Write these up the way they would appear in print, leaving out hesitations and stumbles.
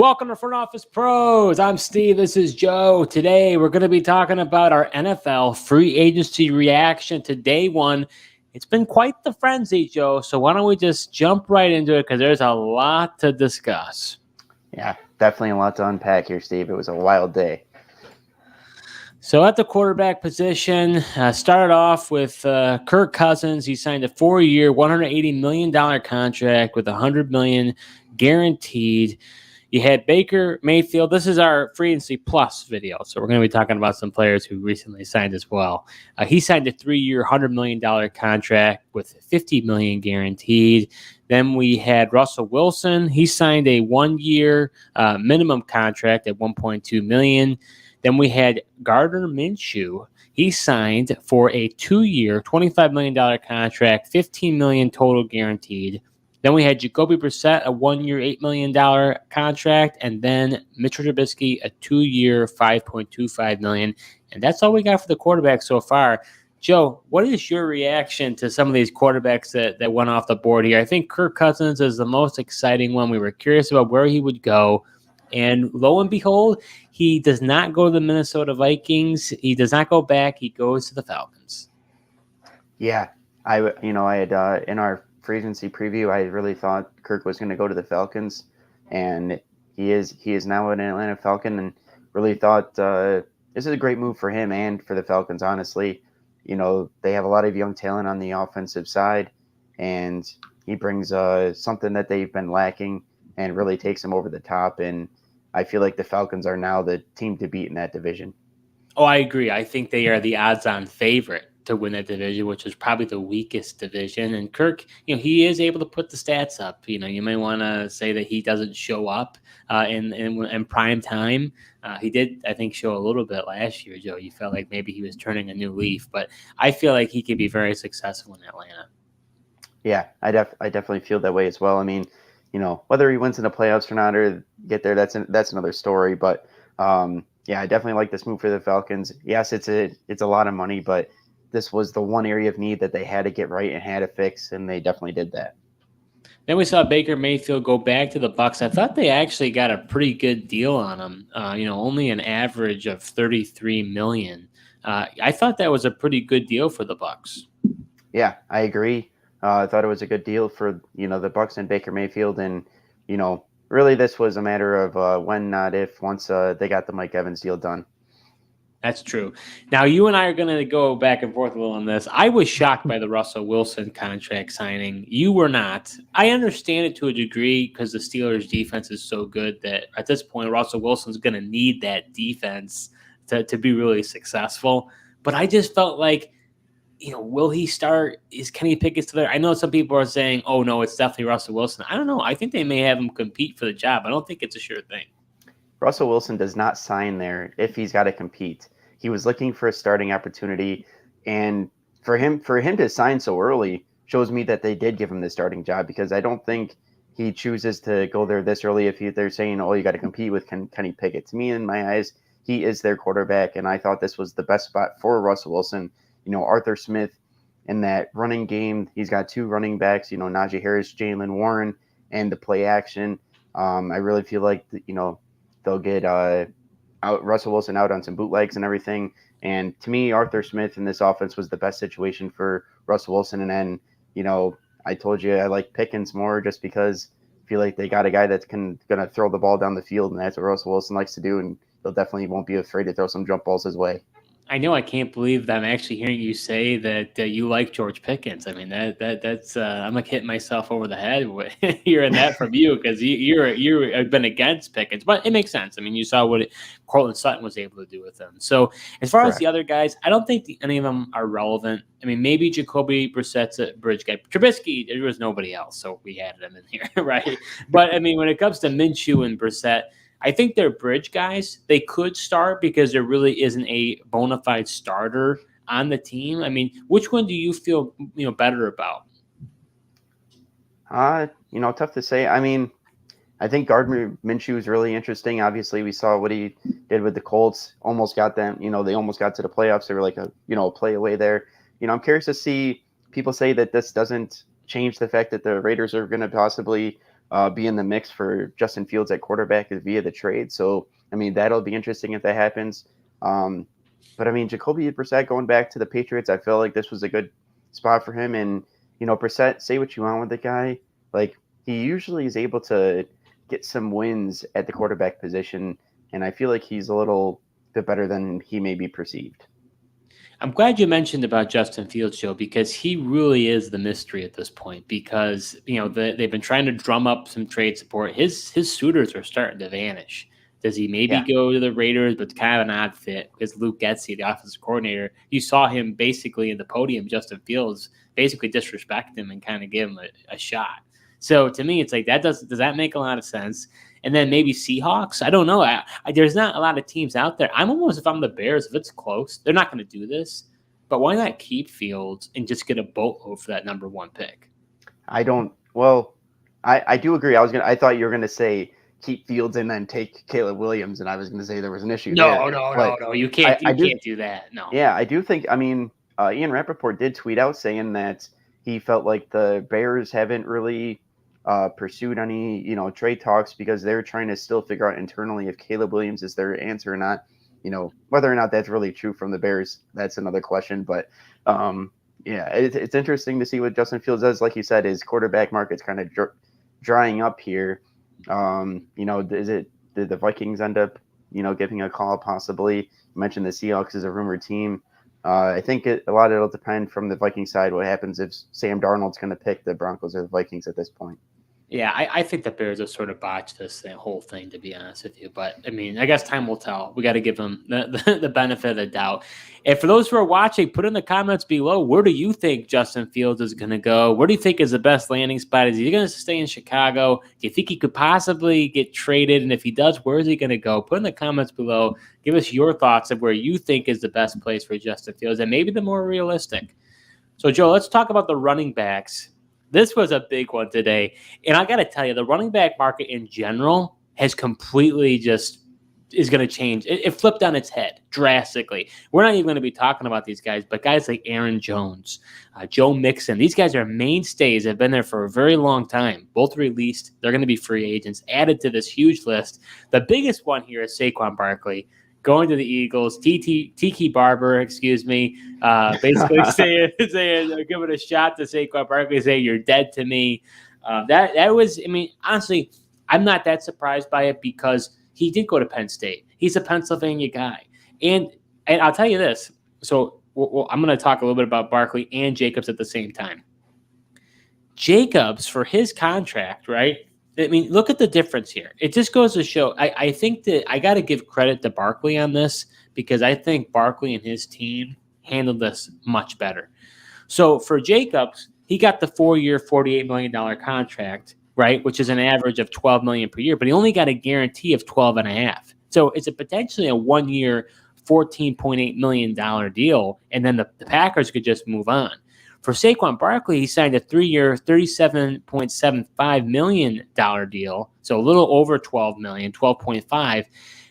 Welcome to Front Office Pros. I'm Steve. This is Joe. Today, we're going to be talking about our NFL free agency reaction to day one. It's been quite the frenzy, Joe. So why don't we just jump right into it because there's a lot to discuss. Yeah, definitely a lot to unpack here, Steve. It was a wild day. So at the quarterback position, started off with Kirk Cousins. He signed a 4-year, $180 million contract with $100 million guaranteed. You had Baker Mayfield. This is our Free Agency Plus video, so we're going to be talking about some players who recently signed as well. He signed a 3-year, $100 million contract with $50 million guaranteed. Then we had Russell Wilson. He signed a 1-year minimum contract at $1.2 million. Then we had Gardner Minshew. He signed for a 2-year, $25 million contract, $15 million total guaranteed. Then we had Jacoby Brissett, a 1-year, $8 million contract, and then Mitchell Trubisky, a 2-year, $5.25 million. And that's all we got for the quarterback so far. Joe, what is your reaction to some of these quarterbacks that went off the board here? I think Kirk Cousins is the most exciting one. We were curious about where he would go. And lo and behold, he does not go to the Minnesota Vikings. He does not go back. He goes to the Falcons. Yeah, I had in our free agency preview, I really thought Kirk was going to go to the Falcons, and he is now an Atlanta Falcon, and really thought this is a great move for him and for the Falcons. Honestly, they have a lot of young talent on the offensive side, and he brings something that they've been lacking, and really takes them over the top. And I feel like the Falcons are now the team to beat in that division. Oh, I agree. I think they are the odds-on favorite to win that division, which is probably the weakest division. And Kirk, he is able to put the stats up. You may want to say that he doesn't show up in prime time. He did, I think, show a little bit last year, Joe. You felt like maybe he was turning a new leaf, but I feel like he could be very successful in Atlanta. Yeah, I definitely feel that way as well. I mean, whether he wins in the playoffs or not or get there, that's another story. But yeah, I definitely like this move for the Falcons. Yes, it's a lot of money, but this was the one area of need that they had to get right and had to fix, and they definitely did that. Then we saw Baker Mayfield go back to the Bucs. I thought they actually got a pretty good deal on him. Only an average of $33 million. I thought that was a pretty good deal for the Bucs. Yeah, I agree. I thought it was a good deal for the Bucs and Baker Mayfield, and really this was a matter of when, not if, once they got the Mike Evans deal done. That's true. Now, you and I are going to go back and forth a little on this. I was shocked by the Russell Wilson contract signing. You were not. I understand it to a degree because the Steelers' defense is so good that at this point, Russell Wilson's going to need that defense to be really successful. But I just felt like, will he start? Is Kenny Pickett still there? I know some people are saying, oh, no, it's definitely Russell Wilson. I don't know. I think they may have him compete for the job. I don't think it's a sure thing. Russell Wilson does not sign there if he's got to compete. He was looking for a starting opportunity, and for him to sign so early shows me that they did give him the starting job, because I don't think he chooses to go there this early if they're saying, oh, you got to compete with Kenny Pickett. To me, in my eyes, he is their quarterback, and I thought this was the best spot for Russell Wilson. Arthur Smith in that running game, he's got 2 running backs, Najee Harris, Jaylen Warren, and the play action. I really feel like, they'll get Russell Wilson out on some bootlegs and everything. And to me, Arthur Smith in this offense was the best situation for Russell Wilson. And then, I told you I like Pickens more just because I feel like they got a guy that's going to throw the ball down the field, and that's what Russell Wilson likes to do. And he'll definitely won't be afraid to throw some jump balls his way. I know. I can't believe that I'm actually hearing you say that you like George Pickens. I mean, that's I'm like hitting myself over the head with hearing that from you, because you've been against Pickens, but it makes sense. I mean, you saw what Courtland Sutton was able to do with him. So as far as the other guys, I don't think any of them are relevant. I mean, maybe Jacoby Brissett's a bridge guy. Trubisky, there was nobody else, so we added him in here, right? But I mean, when it comes to Minshew and Brissett, I think they're bridge guys. They could start because there really isn't a bona fide starter on the team. I mean, which one do you feel better about? Tough to say. I mean, I think Gardner Minshew is really interesting. Obviously, we saw what he did with the Colts. Almost got them. They almost got to the playoffs. They were like a play away there. I'm curious to see. People say that this doesn't change the fact that the Raiders are going to possibly be in the mix for Justin Fields at quarterback via the trade. So, I mean, that'll be interesting if that happens. But I mean, Jacoby Brissett going back to the Patriots, I feel like this was a good spot for him. And, Brissett, say what you want with the guy. Like, he usually is able to get some wins at the quarterback position. And I feel like he's a little bit better than he may be perceived. I'm glad you mentioned about Justin Fields, Joe, because he really is the mystery at this point. Because they've been trying to drum up some trade support. His suitors are starting to vanish. Does he maybe go to the Raiders? But kind of an odd fit because Luke Getsy, the offensive coordinator, you saw him basically in the podium. Justin Fields basically disrespect him and kind of give him a shot. So to me, it's like does that make a lot of sense? And then maybe Seahawks. I don't know. There's not a lot of teams out there. I'm almost, if I'm the Bears, if it's close, they're not going to do this. But why not keep Fields and just get a boatload for that number 1 pick? I don't. Well, I do agree. I thought you were going to say keep Fields and then take Caleb Williams, and I was going to say there was an issue. No. You can't. Can't do that. No. Yeah, I do think. I mean, Ian Rappaport did tweet out saying that he felt like the Bears haven't really pursued any, trade talks because they're trying to still figure out internally if Caleb Williams is their answer or not. Whether or not that's really true from the Bears, that's another question. But it's interesting to see what Justin Fields does. Like you said, his quarterback market's kind of drying up here. Did the Vikings end up, giving a call possibly? You mentioned the Seahawks is a rumored team. I think a lot of it'll depend from the Vikings side what happens if Sam Darnold's going to pick the Broncos or the Vikings at this point. Yeah, I think the Bears have sort of botched this whole thing, to be honest with you. But, I mean, I guess time will tell. We got to give them the benefit of the doubt. And for those who are watching, put in the comments below, where do you think Justin Fields is going to go? Where do you think is the best landing spot? Is he going to stay in Chicago? Do you think he could possibly get traded? And if he does, where is he going to go? Put in the comments below. Give us your thoughts of where you think is the best place for Justin Fields and maybe the more realistic. So, Joe, let's talk about the running backs. This was a big one today. And I got to tell you, the running back market in general has completely is going to change. It flipped on its head drastically. We're not even going to be talking about these guys, but guys like Aaron Jones, Joe Mixon, these guys are mainstays, have been there for a very long time. Both released. They're going to be free agents, added to this huge list. The biggest one here is Saquon Barkley. Going to the Eagles, Tiki Barber, basically saying, give it a shot to Saquon Barkley, saying you're dead to me. That was, I mean, honestly, I'm not that surprised by it because he did go to Penn State. He's a Pennsylvania guy, and I'll tell you this. So I'm going to talk a little bit about Barkley and Jacobs at the same time. Jacobs, for his contract, right? I mean, look at the difference here. It just goes to show, I think that I got to give credit to Barkley on this because I think Barkley and his team handled this much better. So for Jacobs, he got the 4-year, $48 million contract, right, which is an average of $12 million per year, but he only got a guarantee of $12.5. So it's potentially a 1-year, $14.8 million deal, and then the Packers could just move on. For Saquon Barkley, he signed a 3-year, $37.75 million deal, so a little over $12 million, $12.5.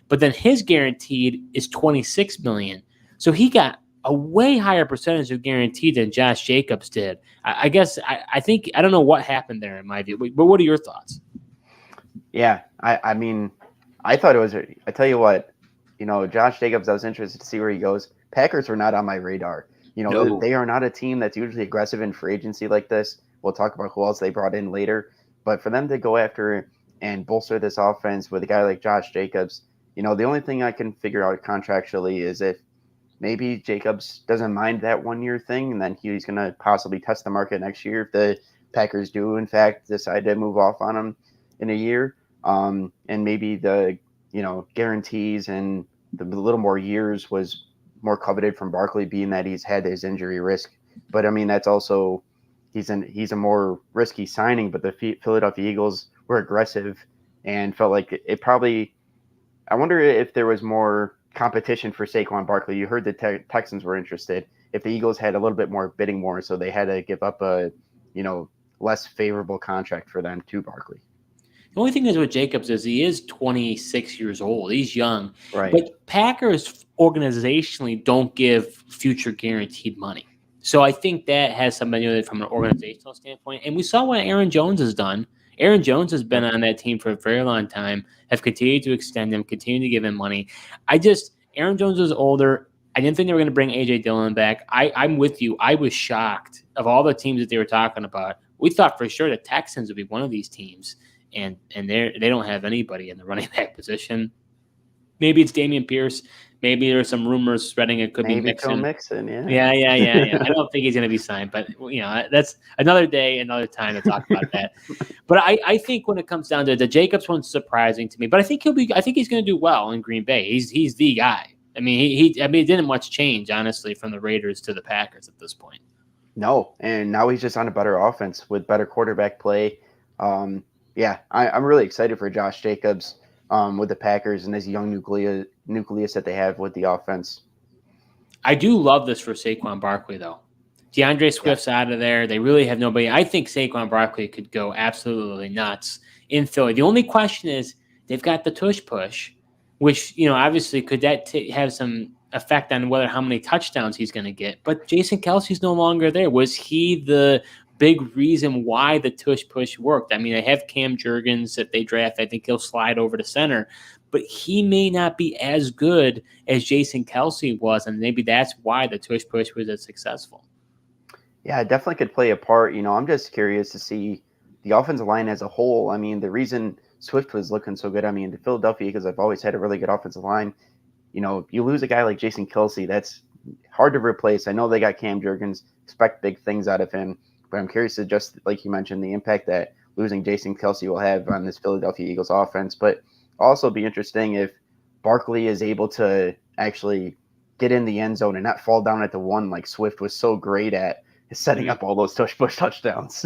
But then his guaranteed is $26 million. So he got a way higher percentage of guaranteed than Josh Jacobs did. I guess I think I don't know what happened there in my view, but what are your thoughts? Yeah, I mean, I thought it was. I tell you what, Josh Jacobs. I was interested to see where he goes. Packers were not on my radar. No. They are not a team that's usually aggressive in free agency like this. We'll talk about who else they brought in later. But for them to go after and bolster this offense with a guy like Josh Jacobs, the only thing I can figure out contractually is if maybe Jacobs doesn't mind that 1-year thing, and then he's going to possibly test the market next year if the Packers do, in fact, decide to move off on him in a year. And maybe the, guarantees and the little more years was more coveted from Barkley, being that he's had his injury risk. But I mean, that's also he's a more risky signing. But the Philadelphia Eagles were aggressive and felt like it probably. I wonder if there was more competition for Saquon Barkley. You heard the Texans were interested. If the Eagles had a little bit more bidding war, so they had to give up a less favorable contract for them to Barkley. The only thing is with Jacobs is he is 26 years old. He's young. Right. But Packers organizationally don't give future guaranteed money. So I think that has some benefit from an organizational standpoint. And we saw what Aaron Jones has done. Aaron Jones has been on that team for a very long time, have continued to extend him, continued to give him money. Aaron Jones was older. I didn't think they were going to bring A.J. Dillon back. I'm with you. I was shocked of all the teams that they were talking about. We thought for sure the Texans would be one of these teams, and they don't have anybody in the running back position. Maybe it's Dameon Pierce. Maybe there's some rumors spreading it could be Mixon. Yeah. I don't think he's going to be signed, but that's another day, another time to talk about that. But I think when it comes down to it, the Jacobs one's surprising to me, but I think he's going to do well in Green Bay. He's the guy. I mean, it didn't much change, honestly, from the Raiders to the Packers at this point. No, and now he's just on a better offense with better quarterback play. I'm really excited for Josh Jacobs with the Packers and this young nucleus that they have with the offense. I do love this for Saquon Barkley, though. DeAndre Swift's out of there. They really have nobody. I think Saquon Barkley could go absolutely nuts in Philly. The only question is they've got the tush push, which, obviously could that have some effect on how many touchdowns he's going to get. But Jason Kelce's no longer there. Was he the big reason why the tush push worked? I mean, they have Cam Jurgens that they draft. I think he'll slide over to center. But he may not be as good as Jason Kelce was, and maybe that's why the tush push was as successful. Yeah, it definitely could play a part. I'm just curious to see the offensive line as a whole. I mean, the reason Swift was looking so good, the Philadelphia Eagles have always had a really good offensive line. You lose a guy like Jason Kelce, that's hard to replace. I know they got Cam Jurgens, expect big things out of him, but I'm curious to just, like you mentioned, the impact that losing Jason Kelce will have on this Philadelphia Eagles offense. But also be interesting if Barkley is able to actually get in the end zone and not fall down at the one like Swift was so great at setting up all those tush push touchdowns.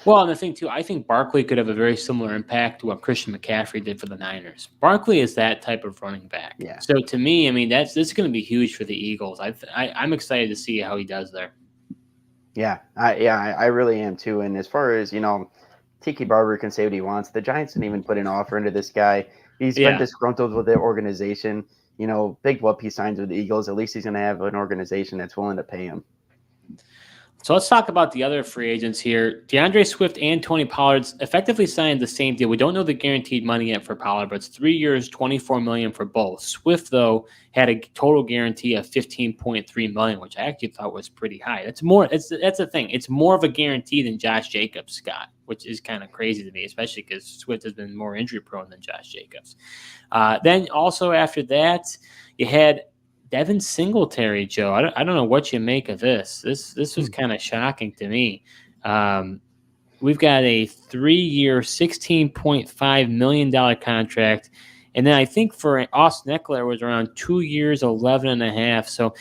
Well, and the thing, too, I think Barkley could have a very similar impact to what Christian McCaffrey did for the Niners. Barkley is that type of running back. Yeah. So, to me, this is going to be huge for the Eagles. I'm excited to see how he does there. Yeah, I really am, too. And as far as, Tiki Barber can say what he wants. The Giants didn't even put an offer into this guy. He's been disgruntled with the organization. Big whoop he signs with the Eagles. At least he's going to have an organization that's willing to pay him. So let's talk about the other free agents here. DeAndre Swift and Tony Pollard effectively signed the same deal. We don't know the guaranteed money yet for Pollard, but it's 3 years, $24 million for both. Swift, though, had a total guarantee of $15.3 million, which I actually thought was pretty high. That's the thing. It's more of a guarantee than Josh Jacobs got, which is kind of crazy to me, especially because Swift has been more injury prone than Josh Jacobs. Then also after that, you had Devin Singletary, Joe. I don't know what you make of this. This was kind of shocking to me. We've got a 3-year, $16.5 million contract. And then I think for Austin Eckler was around 2 years, 11.5. So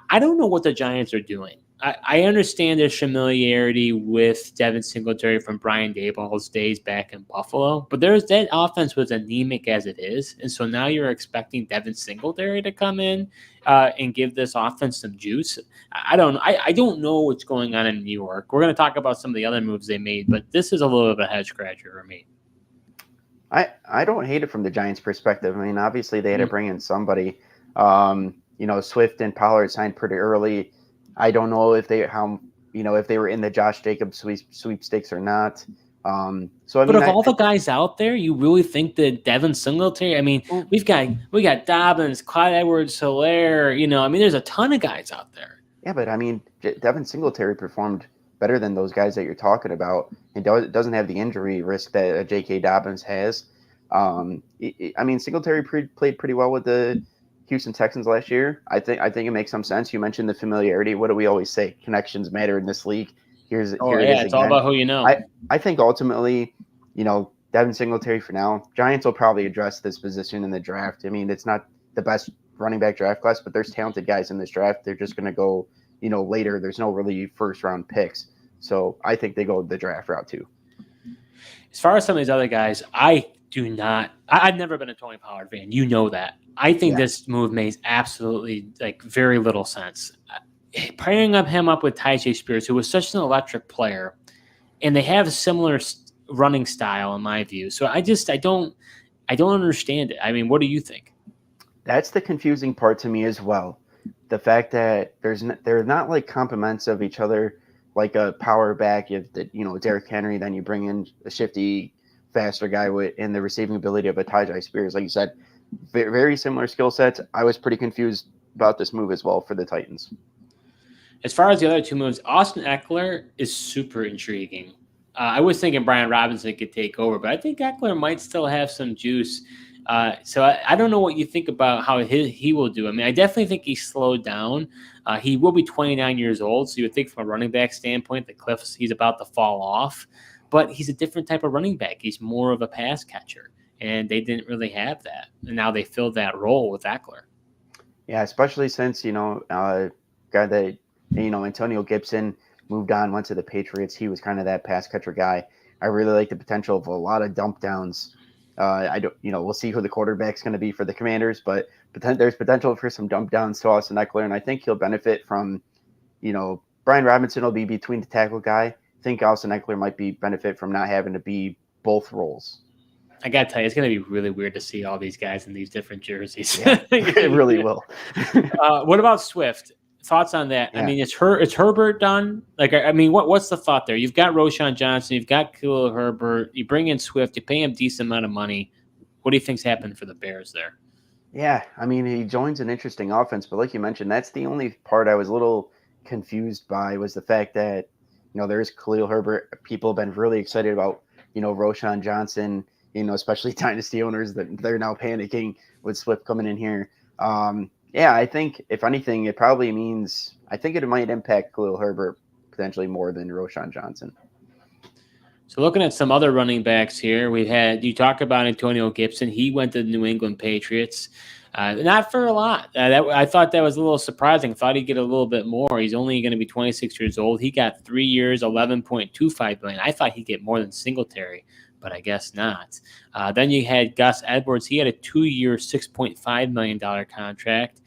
I don't know what the Giants are doing. I understand there's familiarity with Devin Singletary from Brian Daboll's days back in Buffalo, but that offense was anemic as it is, and so now you're expecting Devin Singletary to come in and give this offense some juice. I don't know what's going on in New York. We're going to talk about some of the other moves they made, but this is a little bit of a head scratcher for me. I don't hate it from the Giants' perspective. I mean, obviously they had to bring in somebody. Swift and Pollard signed pretty early. I don't know if they were in the Josh Jacobs sweepstakes or not. But of all the guys out there, you really think that Devin Singletary? I mean, we got Dobbins, Clyde Edwards-Helaire. there's a ton of guys out there. Yeah, but Devin Singletary performed better than those guys that you're talking about. It doesn't have the injury risk that J.K. Dobbins has. Singletary played pretty well with the Houston Texans last year. I think it makes some sense. You mentioned the familiarity. What do we always say? Connections matter in this league. It's all about who you know. I think ultimately, Devin Singletary for now. Giants will probably address this position in the draft. I mean, it's not the best running back draft class, but there's talented guys in this draft. They're just going to go, later. There's no really first round picks. So I think they go the draft route too. As far as some of these other guys, I've never been a Tony Pollard fan. You know that. I think this move makes absolutely very little sense. Pairing him up with Tyjae Spears, who was such an electric player, and they have a similar running style in my view. So I don't understand it. I mean, what do you think? That's the confusing part to me as well. The fact that they're not like complements of each other. like a power back. You have Derrick Henry, then you bring in a shifty, faster guy in the receiving ability of a Tyjae Spears. Like you said, very, very similar skill sets. I was pretty confused about this move as well for the Titans. As far as the other two moves, Austin Eckler is super intriguing. I was thinking Brian Robinson could take over, but I think Eckler might still have some juice. So I don't know what you think about how he will do. I mean, I definitely think he's slowed down. He will be 29 years old, so you would think from a running back standpoint, he's about to fall off. But he's a different type of running back. He's more of a pass catcher, and they didn't really have that. And now they filled that role with Eckler. Yeah, especially since, guy that, Antonio Gibson moved on, went to the Patriots. He was kind of that pass catcher guy. I really like the potential of a lot of dump downs. We'll see who the quarterback's going to be for the Commanders, but there's potential for some dump downs to Austin Eckler, and I think he'll benefit from, Brian Robinson will be between the tackle guy. I think Austin Eckler might benefit from not having to be both roles. I got to tell you, it's going to be really weird to see all these guys in these different jerseys. Yeah, it really will. What about Swift? Thoughts on that? Yeah. I mean, it's Herbert done? Like, I mean, what's the thought there? You've got Roschon Johnson, you've got Khalil Herbert, you bring in Swift, you pay him a decent amount of money. What do you think's happened for the Bears there? Yeah, I mean, he joins an interesting offense, but like you mentioned, that's the only part I was a little confused by was the fact that, there's Khalil Herbert. People have been really excited about, Roschon Johnson, especially dynasty owners that they're now panicking with Swift coming in here. Yeah, I think if anything, it probably means I think it might impact Khalil Herbert potentially more than Roschon Johnson. So looking at some other running backs here, you talk about Antonio Gibson. He went to the New England Patriots, not for a lot. I thought that was a little surprising. I thought he'd get a little bit more. He's only going to be 26 years old. He got 3 years, $11.25 million. I thought he'd get more than Singletary, but I guess not. Then you had Gus Edwards. He had a 2-year, $6.5 million contract.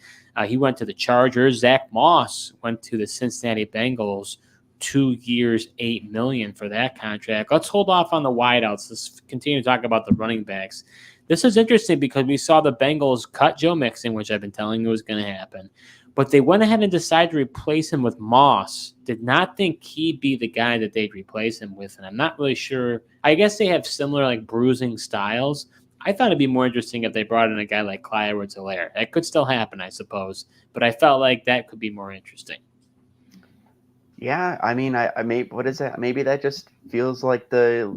He went to the Chargers. Zach Moss went to the Cincinnati Bengals, 2 years, $8 million for that contract. Let's hold off on the wideouts. Let's continue to talk about the running backs. This is interesting because we saw the Bengals cut Joe Mixon, which I've been telling you was going to happen. But they went ahead and decided to replace him with Moss. Did not think he'd be the guy that they'd replace him with. And I'm not really sure. I guess they have similar bruising styles. I thought it'd be more interesting if they brought in a guy like Clyde Edwards-Helaire. That could still happen, I suppose. But I felt like that could be more interesting. Yeah, I mean, what is that? Maybe that just feels like the,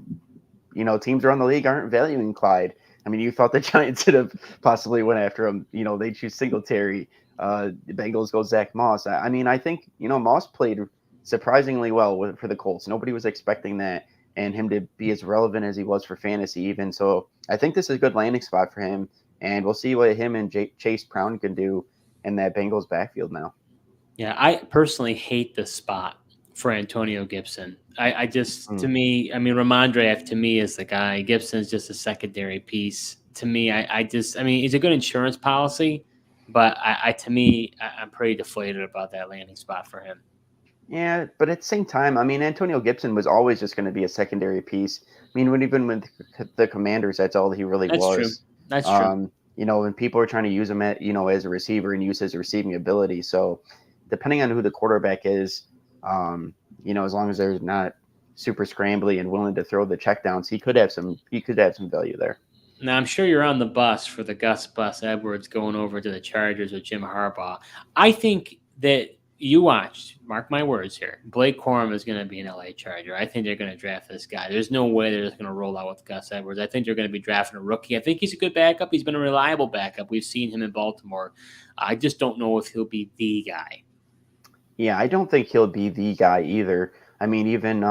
teams around the league aren't valuing Clyde. I mean, you thought the Giants should have possibly went after him. They choose Singletary. The Bengals go Zach Moss. I mean, I think, Moss played surprisingly well for the Colts. Nobody was expecting that and him to be as relevant as he was for fantasy even. So I think this is a good landing spot for him. And we'll see what him and Chase Brown can do in that Bengals backfield now. Yeah, I personally hate the spot for Antonio Gibson. I just, to me, I mean, Ramondre to me is the guy. Gibson's just a secondary piece. To me, he's a good insurance policy, but I'm pretty deflated about that landing spot for him. Yeah, but at the same time, I mean, Antonio Gibson was always just going to be a secondary piece. I mean, even with the Commanders, that's all he really was. True. That's true. When people are trying to use him as a receiver and use his receiving ability. So depending on who the quarterback is, as long as they're not super scrambly and willing to throw the checkdowns, he could have some value there. Now, I'm sure you're on the bus for the Gus Bus Edwards going over to the Chargers with Jim Harbaugh. I think that you watched, mark my words here, Blake Corum is going to be an LA Charger. I think they're going to draft this guy. There's no way they're just going to roll out with Gus Edwards. I think they're going to be drafting a rookie. I think he's a good backup. He's been a reliable backup. We've seen him in Baltimore. I just don't know if he'll be the guy. Yeah, I don't think he'll be the guy either. I mean, even,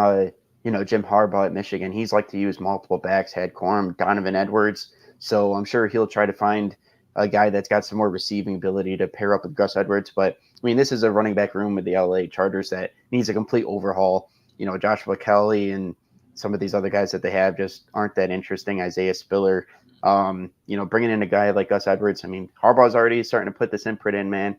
Jim Harbaugh at Michigan, he's like to use multiple backs, had Corum, Donovan Edwards. So I'm sure he'll try to find a guy that's got some more receiving ability to pair up with Gus Edwards. But, I mean, this is a running back room with the LA Chargers that needs a complete overhaul. Joshua Kelly and some of these other guys that they have just aren't that interesting. Isaiah Spiller, bringing in a guy like Gus Edwards. I mean, Harbaugh's already starting to put this imprint in, man.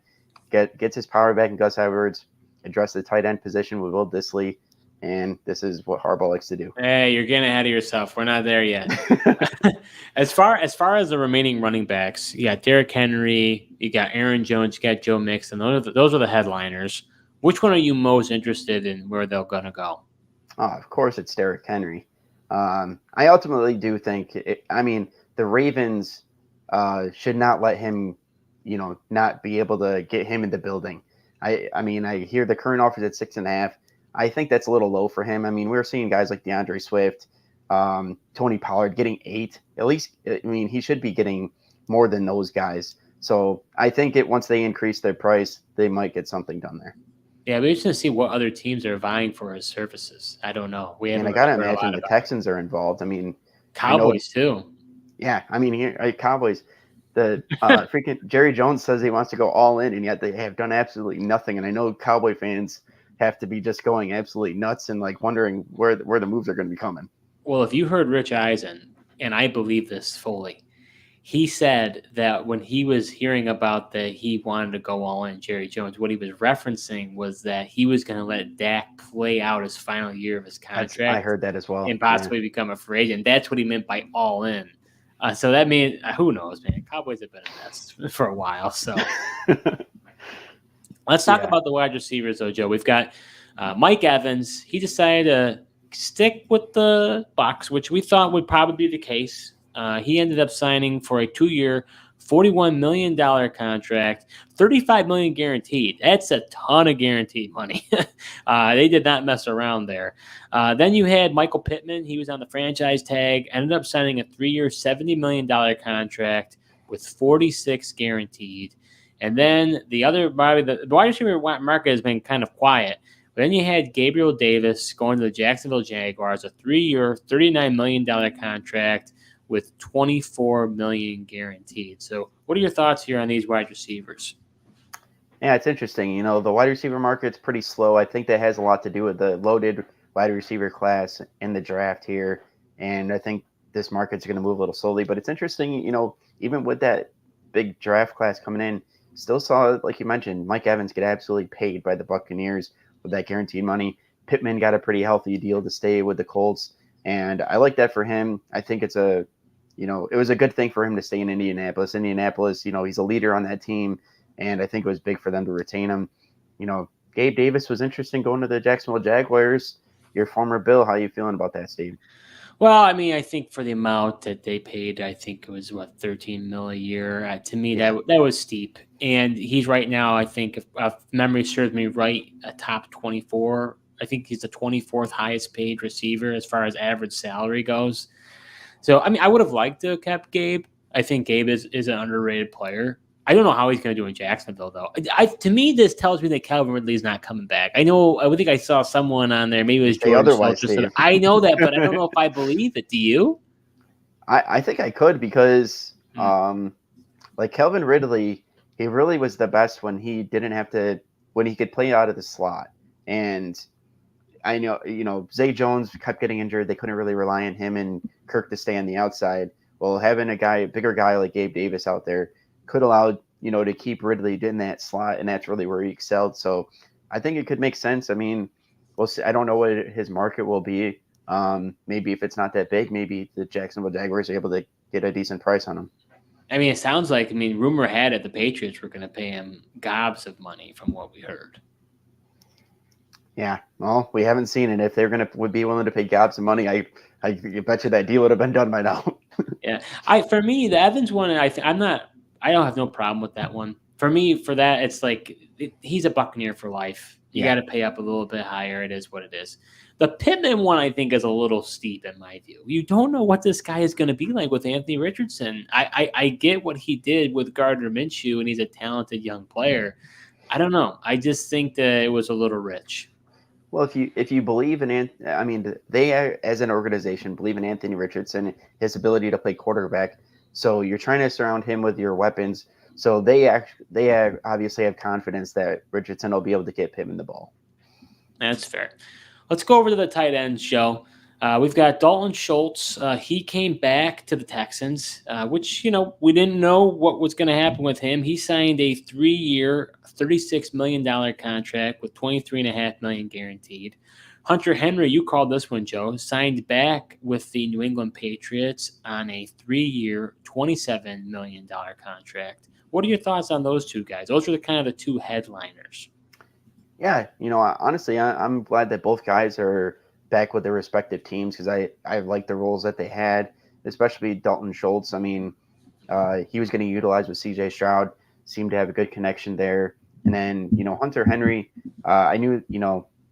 Gets his power back in Gus Edwards, address the tight end position with Will Dissly, and this is what Harbaugh likes to do. Hey, you're getting ahead of yourself. We're not there yet. As far as the remaining running backs, you got Derrick Henry, you got Aaron Jones, you got Joe Mixon. Those are the headliners. Which one are you most interested in where they're going to go? Oh, of course, it's Derrick Henry. I ultimately do think. The Ravens should not let him, not be able to get him in the building. I hear the current offer is at 6.5. I think that's a little low for him. I mean, we're seeing guys like DeAndre Swift, Tony Pollard getting 8. At least, he should be getting more than those guys. So I think once they increase their price, they might get something done there. Yeah, we just to see what other teams are vying for his services. I don't know. We haven't. And I gotta imagine the Texans are involved. Cowboys too. Yeah, Cowboys. The freaking Jerry Jones says he wants to go all in, and yet they have done absolutely nothing. And I know Cowboy fans have to be just going absolutely nuts and like wondering where the moves are going to be coming. Well, if you heard Rich Eisen, and I believe this fully, he said that when he was hearing about that he wanted to go all in, Jerry Jones, what he was referencing was that he was going to let Dak play out his final year of his contract. I heard that as well. And possibly become a free agent. That's what he meant by all in. So that means, who knows, man? Cowboys have been a mess for a while. So let's talk about the wide receivers, though, Joe. We've got Mike Evans. He decided to stick with the Bucs, which we thought would probably be the case. He ended up signing for a 2-year, $41 million contract, $35 million guaranteed. That's a ton of guaranteed money. They did not mess around there. Then you had Michael Pittman. He was on the franchise tag, ended up signing a 3-year, $70 million contract with 46 guaranteed. And then the wide receiver market has been kind of quiet. But then you had Gabriel Davis going to the Jacksonville Jaguars, a 3-year, $39 million contract with $24 million guaranteed. So what are your thoughts here on these wide receivers? Yeah, it's interesting. The wide receiver market's pretty slow. I think that has a lot to do with the loaded wide receiver class in the draft here. And I think this market's going to move a little slowly. But it's interesting, even with that big draft class coming in, still saw, like you mentioned, Mike Evans get absolutely paid by the Buccaneers with that guaranteed money. Pittman got a pretty healthy deal to stay with the Colts. And I like that for him. I think it was a good thing for him to stay in Indianapolis. Indianapolis, he's a leader on that team, and I think it was big for them to retain him. Gabe Davis was interesting going to the Jacksonville Jaguars. Your former Bill, how are you feeling about that, Steve? Well, I think for the amount that they paid, I think it was $13 million a year. To me, that was steep. And he's right now, I think, if memory serves me right, a top 24. I think he's the 24th highest paid receiver as far as average salary goes. So, I would have liked to have kept Gabe. I think Gabe is an underrated player. I don't know how he's going to do in Jacksonville, though. To me, this tells me that Calvin Ridley is not coming back. I think I saw someone on there. Maybe it was Jordan. I know that, but I don't know if I believe it. Do you? I think I could because, like Calvin Ridley, he really was the best when he could play out of the slot. And I know, Zay Jones kept getting injured. They couldn't really rely on him and Kirk to stay on the outside. Well, having a bigger guy like Gabe Davis out there could allow, to keep Ridley in that slot, and that's really where he excelled. So I think it could make sense. We'll see. I don't know what his market will be. Maybe if it's not that big, maybe the Jacksonville Jaguars are able to get a decent price on him. It sounds like, rumor had it the Patriots were going to pay him gobs of money from what we heard. Yeah, well, we haven't seen it. If they're would be willing to pay gobs of money, I bet you that deal would have been done by now. Yeah, for me, the Evans one, I don't have no problem with that one. For me, for that, it's like he's a Buccaneer for life. You got to pay up a little bit higher. It is what it is. The Pittman one, I think, is a little steep in my view. You don't know what this guy is going to be like with Anthony Richardson. I get what he did with Gardner Minshew, and he's a talented young player. I don't know. I just think that it was a little rich. Well, if you believe in they as an organization believe in Anthony Richardson, his ability to play quarterback. So you're trying to surround him with your weapons. So they obviously have confidence that Richardson will be able to get Pittman the ball. That's fair. Let's go over to the tight end show. We've got Dalton Schultz. He came back to the Texans, which, we didn't know what was going to happen with him. He signed a 3-year, $36 million contract with $23.5 million guaranteed. Hunter Henry, you called this one, Joe, signed back with the New England Patriots on a 3-year, $27 million contract. What are your thoughts on those two guys? Those are the two headliners. Yeah, honestly, I'm glad that both guys are back with their respective teams because I like the roles that they had, especially Dalton Schultz. I mean, he was getting utilized with C.J. Stroud, seemed to have a good connection there, and then Hunter Henry. I knew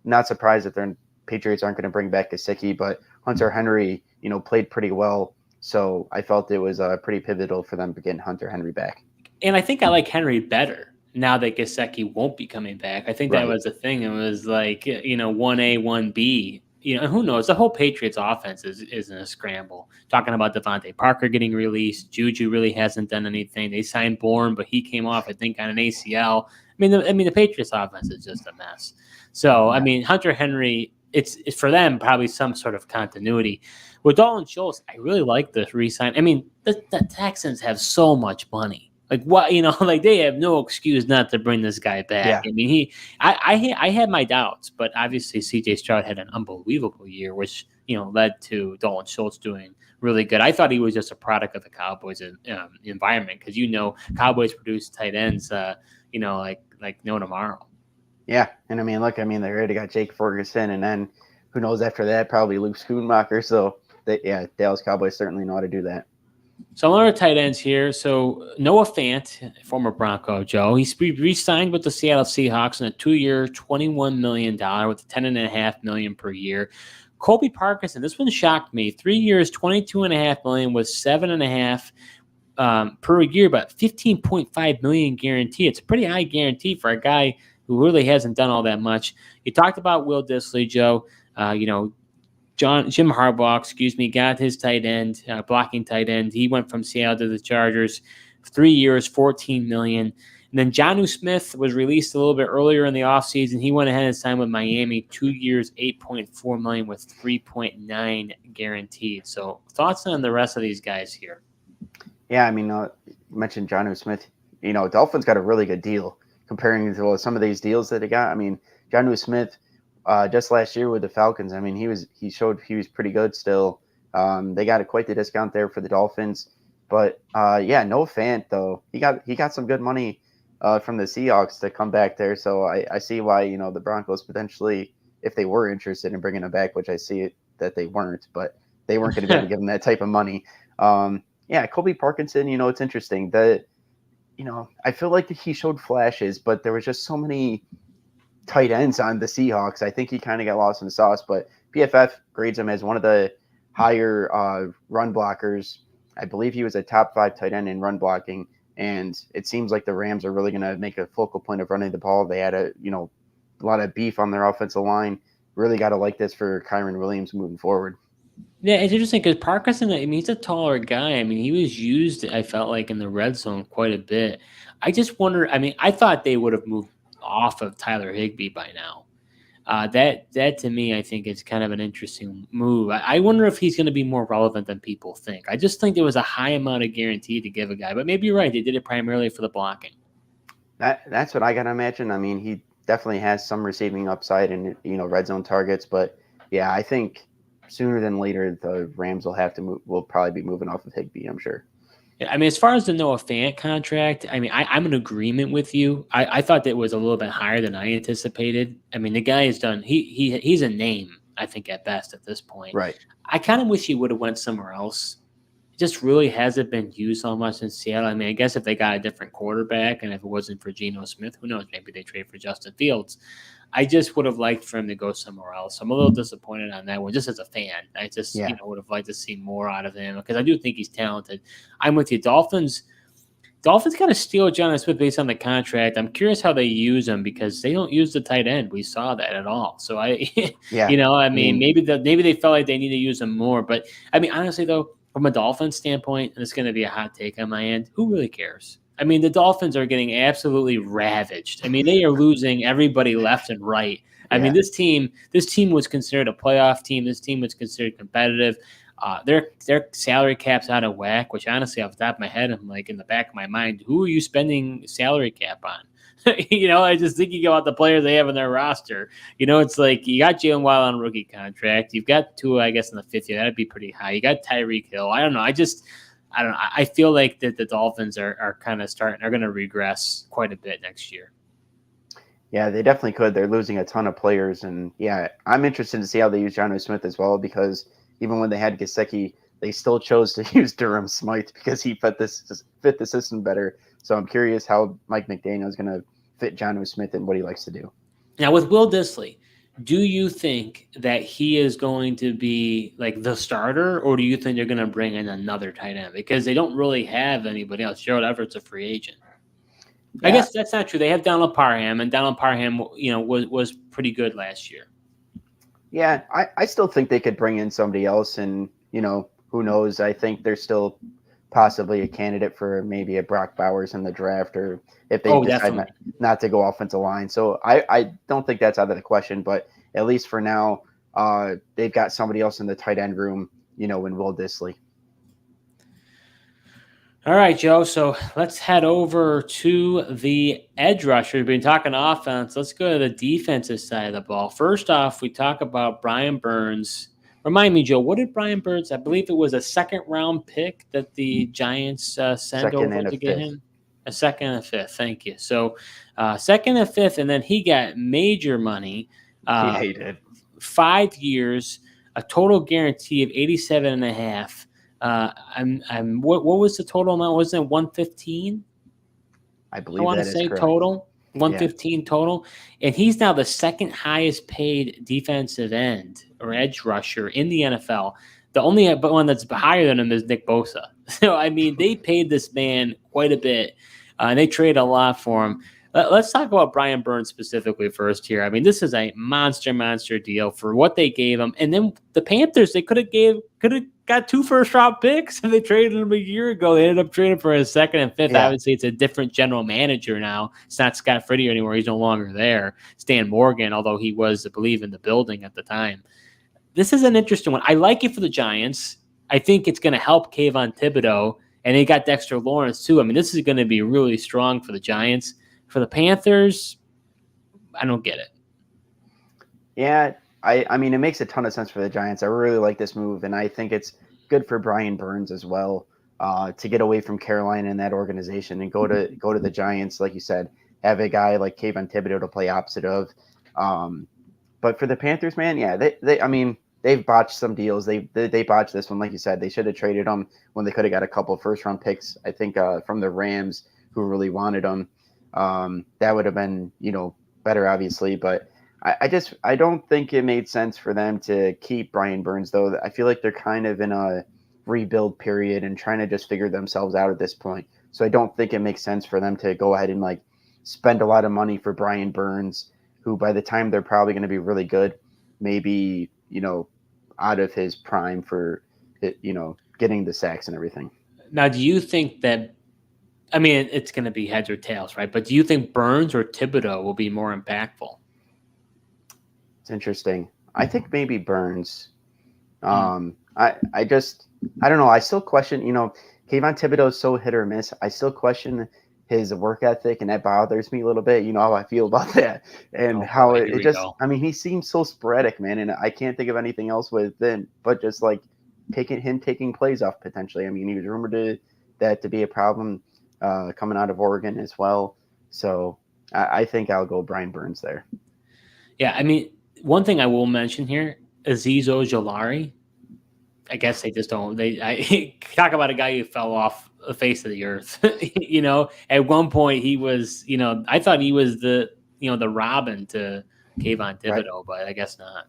not surprised that their Patriots aren't going to bring back Gesicki, but Hunter Henry played pretty well, so I felt it was pretty pivotal for them to get Hunter Henry back. And I think I like Henry better now that Gesicki won't be coming back. I think that Right. was the thing. It was like, 1A, 1B. Who knows? The whole Patriots offense is in a scramble. Talking about Devontae Parker getting released. Juju really hasn't done anything. They signed Bourne, but he came off, I think, on an ACL. The Patriots offense is just a mess. So, I mean, Hunter Henry, it's for them probably some sort of continuity. With Dalton Schultz, I really like the re-sign. I mean, the Texans have so much money. Like what like they have no excuse not to bring this guy back. Yeah. I mean, I had my doubts, but obviously C.J. Stroud had an unbelievable year, which led to Dalton Schultz doing really good. I thought he was just a product of the Cowboys environment because Cowboys produce tight ends, like no tomorrow. Yeah, and I mean, look, they already got Jake Ferguson, and then who knows after that, probably Luke Schoonmaker. So Dallas Cowboys certainly know how to do that. So other tight ends here. So Noah Fant, former Bronco, Joe, he's re-signed with the Seattle Seahawks on a 2-year, $21 million with $10.5 million per year. Colby Parkinson, this one shocked me. 3 years, $22.5 million with $7.5 per year, but $15.5 million guarantee. It's a pretty high guarantee for a guy who really hasn't done all that much. You talked about Will Dissly, Joe. Jim Harbaugh, got his tight end, blocking tight end. He went from Seattle to the Chargers, 3 years, $14 million. And then Jonnu Smith was released a little bit earlier in the offseason. He went ahead and signed with Miami, 2 years, $8.4 million with $3.9 guaranteed. So thoughts on the rest of these guys here? Yeah, you mentioned Jonnu Smith. Dolphins got a really good deal comparing to some of these deals that they got. I mean, Jonnu Smith, just last year with the Falcons, he showed he was pretty good still. They got quite the discount there for the Dolphins. But Noah Fant though, he got some good money from the Seahawks to come back there. So I see why the Broncos potentially, if they were interested in bringing him back, which I see it that they weren't, but they weren't going to be able to give him that type of money. Colby Parkinson, it's interesting that I feel like he showed flashes, but there was just so many tight ends on the Seahawks. I think he kind of got lost in the sauce, but PFF grades him as one of the higher run blockers. I believe he was a top 5 tight end in run blocking, and it seems like the Rams are really going to make a focal point of running the ball. They had a lot of beef on their offensive line. Really got to like this for Kyren Williams moving forward. Yeah, it's interesting because Parkinson, he's a taller guy. He was used, I felt like, in the red zone quite a bit. I just wonder, I thought they would have moved off of Tyler Higbee by now. That to me, I think is kind of an interesting move. I wonder if he's going to be more relevant than people think. I just think there was a high amount of guarantee to give a guy, but maybe you're right. They did it primarily for the blocking. That's what I got to imagine. He definitely has some receiving upside and red zone targets, but yeah, I think sooner than later the Rams will probably be moving off of Higbee, I'm sure. As far as the Noah Fant contract, I'm in agreement with you. I thought that was a little bit higher than I anticipated. The guy has done. He's a name, I think, at best at this point. Right. I kind of wish he would have went somewhere else. It just really hasn't been used so much in Seattle. I guess if they got a different quarterback and if it wasn't for Geno Smith, who knows? Maybe they trade for Justin Fields. I just would have liked for him to go somewhere else. I'm a little disappointed on that one, just as a fan. I just would have liked to see more out of him because I do think he's talented. I'm with you. Dolphins got to steal Jonnu Smith based on the contract. I'm curious how they use him because they don't use the tight end. We saw that at all. So maybe they felt like they need to use him more. But honestly though, from a Dolphins standpoint, and it's going to be a hot take on my end, who really cares? The Dolphins are getting absolutely ravaged. They are losing everybody left and right. This team was considered a playoff team. This team was considered competitive. Their salary cap's out of whack, which honestly, off the top of my head, I'm like in the back of my mind, who are you spending salary cap on? I just think you go out the players they have in their roster. It's like you got Jalen Waddle on a rookie contract. You've got Tua, I guess, in the 5th year. That'd be pretty high. You got Tyreek Hill. I don't know. I don't know. I feel like that the Dolphins are kind of are going to regress quite a bit next year. Yeah, they definitely could. They're losing a ton of players, and yeah, I'm interested to see how they use John O. Smith as well. Because even when they had Gesicki, they still chose to use Durham Smythe because he fit the system better. So I'm curious how Mike McDaniel is going to fit John O. Smith and what he likes to do. Now with Will Disley, do you think that he is going to be like the starter, or do you think they're going to bring in another tight end because they don't really have anybody else? Gerald Everett's a free agent. I Yeah, guess that's not true. They have Donald Parham, and Donald Parham, was pretty good last year. yeah, I still think they could bring in somebody else, and who knows? I think they're still possibly a candidate for maybe a Brock Bowers in the draft, or if they Oh, decide definitely. not to go offensive line. So I don't think that's out of the question, but at least for now, they've got somebody else in the tight end room, in Will Disley. All right, Joe. So let's head over to the edge rusher. We've been talking offense. Let's go to the defensive side of the ball. First off, we talk about Brian Burns. Remind me, Joe, what did Brian Burns? I believe it was a second round pick that the Giants sent Second over and a to get fifth. him. A second and a fifth. Thank you. So, second and fifth, and then he got major money. Yeah, Uh, he did. 5 years, a total guarantee of 87 and a half. What was the total amount? Wasn't it 115? I I believe want to that is say correct. total. Yeah, 115 total. And he's now the second highest paid defensive end or edge rusher in the NFL. The only one that's higher than him is Nick Bosa. So, I mean, they paid this man quite a bit, and they traded a lot for him. Let's talk about Brian Burns specifically first here. I mean, this is a monster deal for what they gave him. And then the Panthers, they could have got 2 first-round picks if they traded him a year ago. They ended up trading for a second and fifth. yeah. Obviously, it's a different general manager now. It's not Scott Fritty anymore. He's no longer there. Stan Morgan, although he was, I believe, in the building at the time. This is an interesting one. I like it for the Giants. I think it's going to help Kayvon Thibodeau, and they got Dexter Lawrence too. I mean, this is going to be really strong for the Giants. For the Panthers, I don't get it. Yeah, I mean, it makes a ton of sense for the Giants. I really like this move, and I think it's good for Brian Burns as well, to get away from Carolina and that organization and go to the Giants, like you said, have a guy like Kayvon Thibodeau to play opposite of. Um, but for the Panthers, man, yeah, I mean, they've botched some deals. They botched this one, like you said. They should have traded them when they could have got a couple of first round picks. I think from the Rams, who really wanted them. That would have been better, obviously, but I don't think it made sense for them to keep Brian Burns, though. I feel like they're kind of in a rebuild period and trying to just figure themselves out at this point. So I don't think it makes sense for them to go ahead and like spend a lot of money for Brian Burns, who by the time they're probably going to be really good, maybe out of his prime for getting the sacks and everything. Now, do you think that? I mean, it's going to be heads or tails, right? But do you think Burns or Thibodeau will be more impactful? It's interesting. I think maybe Burns. I just I don't know. I still question. Kayvon Thibodeau is so hit or miss. I still question his work ethic, and that bothers me a little bit. You know how I feel about that, and Oh how boy, it, here it we just. go. I mean, he seems so sporadic, man, and I can't think of anything else with him but just like taking plays off potentially. I mean, he was rumored that to be a problem coming out of Oregon as well. So I think I'll go Brian Burns there. Yeah, I mean, one thing I will mention here, Azeez Ojolari. I guess they just don't. I talk about a guy who fell off the face of the earth. At one point he was. I thought he was the Robin to Kayvon Right. Thibodeau, but I guess not.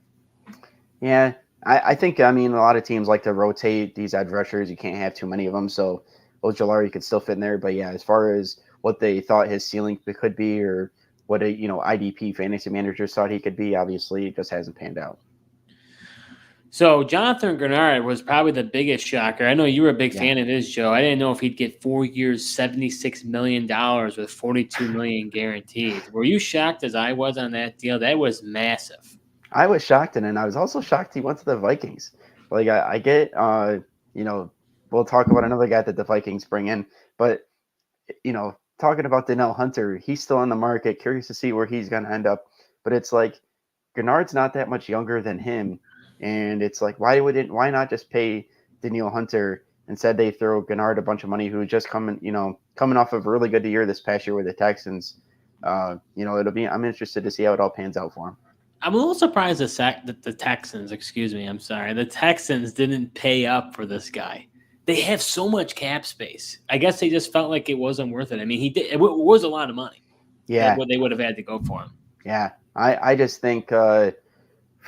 Yeah, I think a lot of teams like to rotate these edge rushers. You can't have too many of them, so Ojolari could still fit in there. But yeah, as far as what they thought his ceiling could be, or what a IDP fantasy managers thought he could be, obviously it just hasn't panned out. So Jonathan Grenard was probably the biggest shocker. I know you were a big Yeah, fan of his, Joe. I didn't know if he'd get 4 years, $76 million with $42 million guaranteed. Were you shocked as I was on that deal? That was massive. I was shocked, and I was also shocked he went to the Vikings. Like I get, we'll talk about another guy that the Vikings bring in, but talking about Danielle Hunter, he's still on the market. Curious to see where he's going to end up, but it's like Gennard's not that much younger than him, and it's like why not just pay Danielle Hunter instead? They throw Gennard a bunch of money, who just coming off of a really good year this past year with the Texans. I'm interested to see how it all pans out for him. I'm a little surprised that the Texans, the Texans didn't pay up for this guy. They have so much cap space. I guess they just felt like it wasn't worth it. I mean, it was a lot of money. Yeah, What they would have had to go for him. yeah. I just think for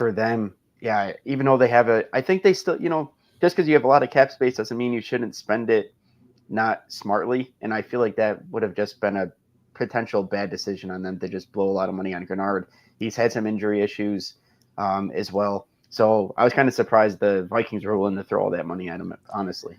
them, yeah, even though I think they still, just because you have a lot of cap space doesn't mean you shouldn't spend it not smartly. And I feel like that would have just been a potential bad decision on them to just blow a lot of money on Gennard. He's had some injury issues as well. So I was kind of surprised the Vikings were willing to throw all that money at him, honestly.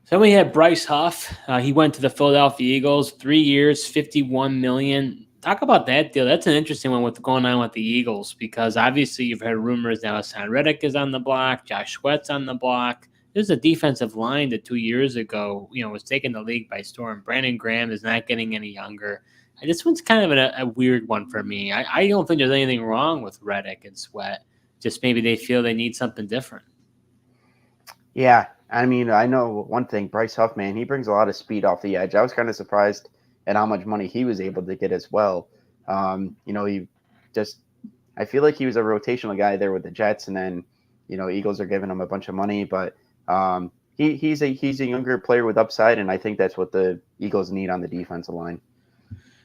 So we had Bryce Huff. He went to the Philadelphia Eagles, 3 years, $51 million. Talk about that deal. That's an interesting one with going on with the Eagles because obviously you've heard rumors now Hassan Reddick is on the block, Josh Sweat's on the block. There's a defensive line that 2 years ago, was taking the league by storm. Brandon Graham is not getting any younger. This one's kind of a weird one for me. I don't think there's anything wrong with Reddick and Sweat. Just maybe they feel they need something different. Yeah, I mean, I know one thing, Bryce Huff, man, he brings a lot of speed off the edge. I was kind of surprised at how much money he was able to get as well. I feel like he was a rotational guy there with the Jets, and then, Eagles are giving him a bunch of money, but he's a younger player with upside, and I think that's what the Eagles need on the defensive line.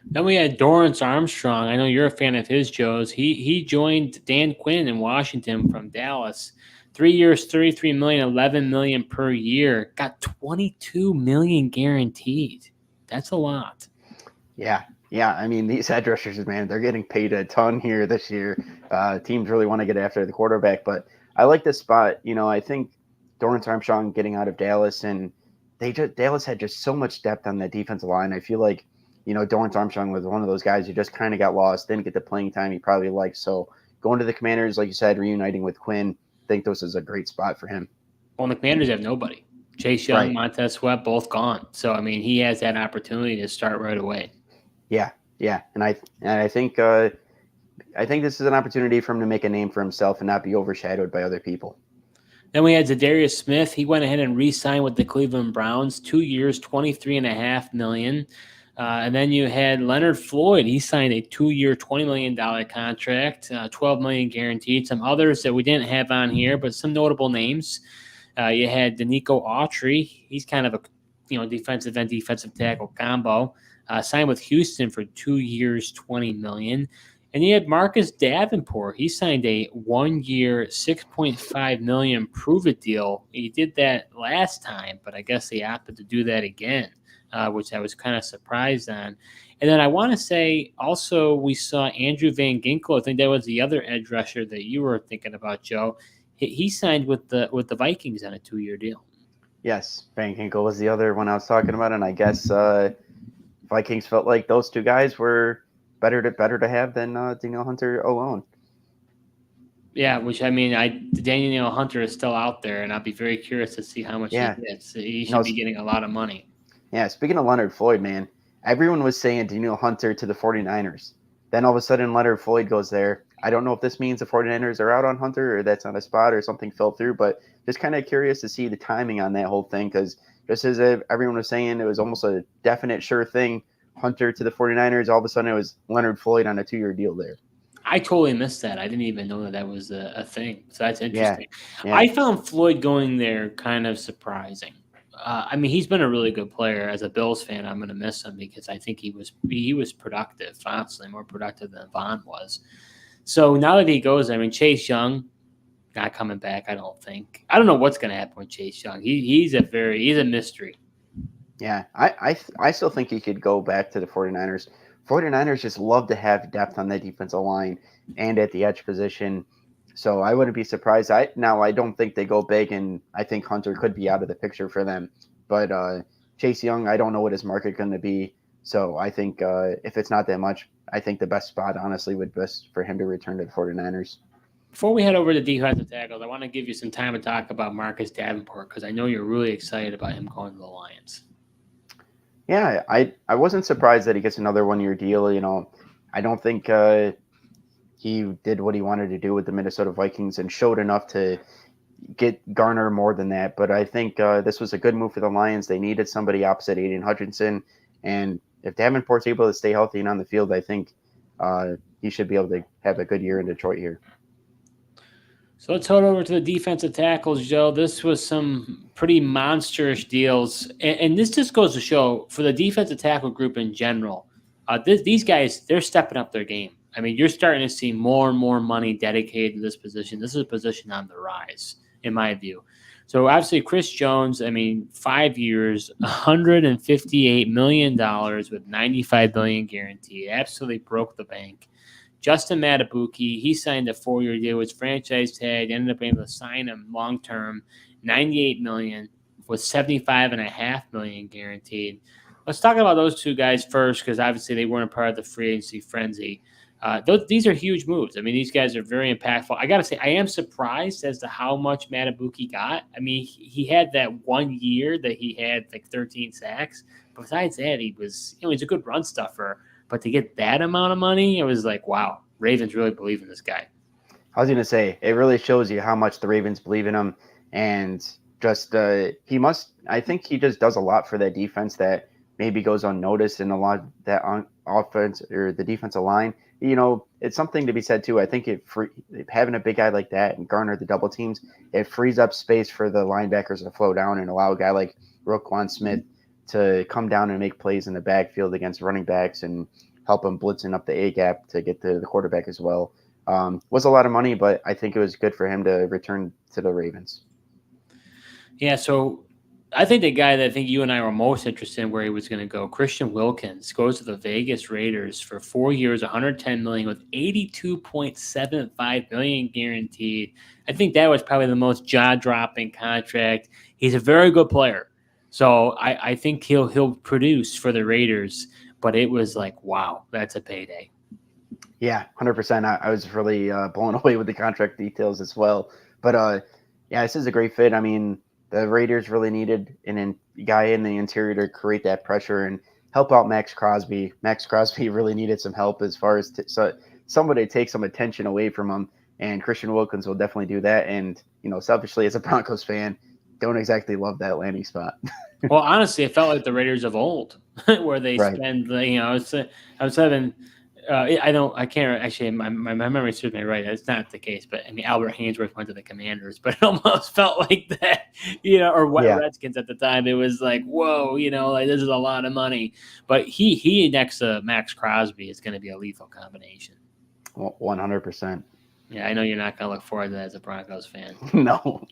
Then we had Dorrance Armstrong. I know you're a fan of his, Joe's. He joined Dan Quinn in Washington from Dallas. 3 years, $33 million, $11 million per year. Got $22 million guaranteed. That's a lot. Yeah. I mean, these edge rushers, man, they're getting paid a ton here this year. Teams really want to get after the quarterback, but I like this spot. I think Dorrance Armstrong getting out of Dallas, and Dallas had just so much depth on that defensive line. I feel like, Dorrance Armstrong was one of those guys who just kind of got lost, didn't get the playing time he probably liked. So going to the Commanders, like you said, reuniting with Quinn, I think this is a great spot for him. Well, the Commanders have nobody. Chase Young, right. Montez Sweat, both gone. So, I mean, he has that opportunity to start right away. Yeah. And I think this is an opportunity for him to make a name for himself and not be overshadowed by other people. Then we had Zadarius Smith. He went ahead and re-signed with the Cleveland Browns, 2 years, $23.5 million. And then you had Leonard Floyd. He signed a 2-year, $20 million contract, $12 million guaranteed. Some others that we didn't have on here, but some notable names. You had Danico Autry. He's kind of a defensive end, defensive tackle combo. Signed with Houston for 2 years, $20 million. And you had Marcus Davenport. He signed a 1-year, $6.5 million prove-it deal. He did that last time, but I guess they opted to do that again, which I was kind of surprised on. And then I want to say also we saw Andrew Van Ginkel. I think that was the other edge rusher that you were thinking about, Joe. He signed with the Vikings on a 2-year deal. Yes, Van Ginkel was the other one I was talking about, and I guess Vikings felt like those two guys were better to have than Danielle Hunter alone. Yeah, which I mean, Danielle Hunter is still out there, and I'd be very curious to see how much he gets. He should be getting a lot of money. Yeah, speaking of Leonard Floyd, man, everyone was saying Danielle Hunter to the 49ers. Then all of a sudden, Leonard Floyd goes there. I don't know if this means the 49ers are out on Hunter or that's on a spot or something fell through, but just kind of curious to see the timing on that whole thing because just as everyone was saying, it was almost a definite sure thing. Hunter to the 49ers, all of a sudden it was Leonard Floyd on a 2-year deal there. I totally missed that. I didn't even know that was a thing. So that's interesting. Yeah. I found Floyd going there kind of surprising. I mean, he's been a really good player. As a Bills fan, I'm going to miss him because I think he was productive, honestly, more productive than Vaughn was. So now that he goes, I mean, Chase Young, not coming back, I don't think. I don't know what's going to happen with Chase Young. He's a mystery. Yeah, I still think he could go back to the 49ers. 49ers just love to have depth on that defensive line and at the edge position. So I wouldn't be surprised. I don't think they go big, and I think Hunter could be out of the picture for them. But Chase Young, I don't know what his market going to be. So I think if it's not that much, I think the best spot, honestly, would be best for him to return to the 49ers. Before we head over to defensive tackles, I want to give you some time to talk about Marcus Davenport because I know you're really excited about him going to the Lions. Yeah, I wasn't surprised that he gets another 1-year deal. I don't think he did what he wanted to do with the Minnesota Vikings and showed enough to garner more than that. But I think this was a good move for the Lions. They needed somebody opposite Aiden Hutchinson, and if Davenport's able to stay healthy and on the field, I think he should be able to have a good year in Detroit here. So let's head over to the defensive tackles, Joe. This was some pretty monsterish deals. And this just goes to show for the defensive tackle group in general, these guys, they're stepping up their game. I mean, you're starting to see more and more money dedicated to this position. This is a position on the rise, in my view. So obviously, Chris Jones, I mean, 5 years, $158 million with $95 million guaranteed. Absolutely broke the bank. Justin Matabuki, he signed a 4-year deal with franchise tag, ended up able to sign him long-term, $98 million with $75.5 million guaranteed. Let's talk about those two guys first because obviously they weren't a part of the free agency frenzy. These are huge moves. I mean, these guys are very impactful. I got to say, I am surprised as to how much Matabuki got. I mean, he had that 1 year that he had like 13 sacks. But besides that, he's a good run stuffer. But to get that amount of money, it was like, wow, Ravens really believe in this guy. I was going to say, it really shows you how much the Ravens believe in him. And just I think he just does a lot for that defense that maybe goes unnoticed in a lot of that offense or the defensive line. You know, it's something to be said, too. I think having a big guy like that and garner the double teams, it frees up space for the linebackers to flow down and allow a guy like Roquan Smith to come down and make plays in the backfield against running backs and help them blitzing up the A-gap to get to the quarterback as well. Was a lot of money, but I think it was good for him to return to the Ravens. Yeah, so I think the guy that I think you and I were most interested in where he was going to go, Christian Wilkins, goes to the Vegas Raiders for 4 years, $110 million with $82.75 million guaranteed. I think that was probably the most jaw-dropping contract. He's a very good player. So I think he'll produce for the Raiders, but it was like, wow, that's a payday. Yeah, 100%. I was really blown away with the contract details as well. But, yeah, this is a great fit. I mean, the Raiders really needed a guy in the interior to create that pressure and help out Max Crosby. Max Crosby really needed some help as far as somebody to take some attention away from him, and Christian Wilkins will definitely do that. And, you know, selfishly as a Broncos fan, don't exactly love that landing spot. Well, honestly, it felt like the Raiders of old, where they spend, you know, I was having, I can't actually, my memory serves me right. That's not the case, but I mean, Albert Hainsworth went to the Commanders, but it almost felt like that, you know, or Redskins at the time. It was like, whoa, you know, like this is a lot of money. But he next to Max Crosby is going to be a lethal combination. 100%. Yeah, I know you're not going to look forward to that as a Broncos fan. No.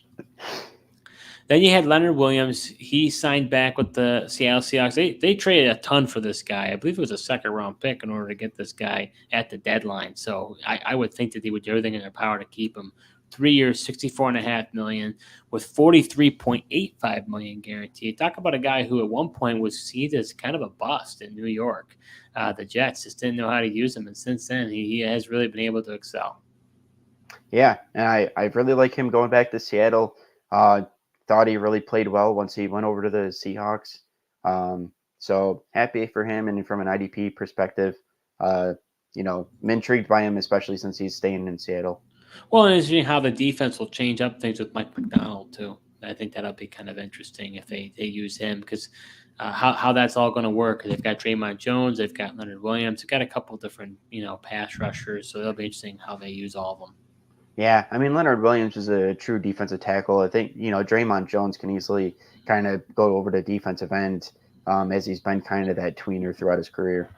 Then you had Leonard Williams. He signed back with the Seattle Seahawks. They traded a ton for this guy. I believe it was a second-round pick in order to get this guy at the deadline. So I would think that they would do everything in their power to keep him. 3 years, $64.5 million, with $43.85 million guaranteed. Talk about a guy who at one point was seen as kind of a bust in New York. The Jets just didn't know how to use him, and since then he has really been able to excel. Yeah, and I really like him going back to Seattle. Thought he really played well once he went over to the Seahawks. So happy for him, and from an IDP perspective, you know, I'm intrigued by him, especially since he's staying in Seattle. Well, and interesting how the defense will change up things with Mike McDonald too. I think that'll be kind of interesting if they use him because how that's all going to work. They've got Draymond Jones, they've got Leonard Williams, they've got a couple different pass rushers, so it'll be interesting how they use all of them. Yeah, I mean, Leonard Williams is a true defensive tackle. I think, Draymond Jones can easily kind of go over to defensive end as he's been kind of that tweener throughout his career.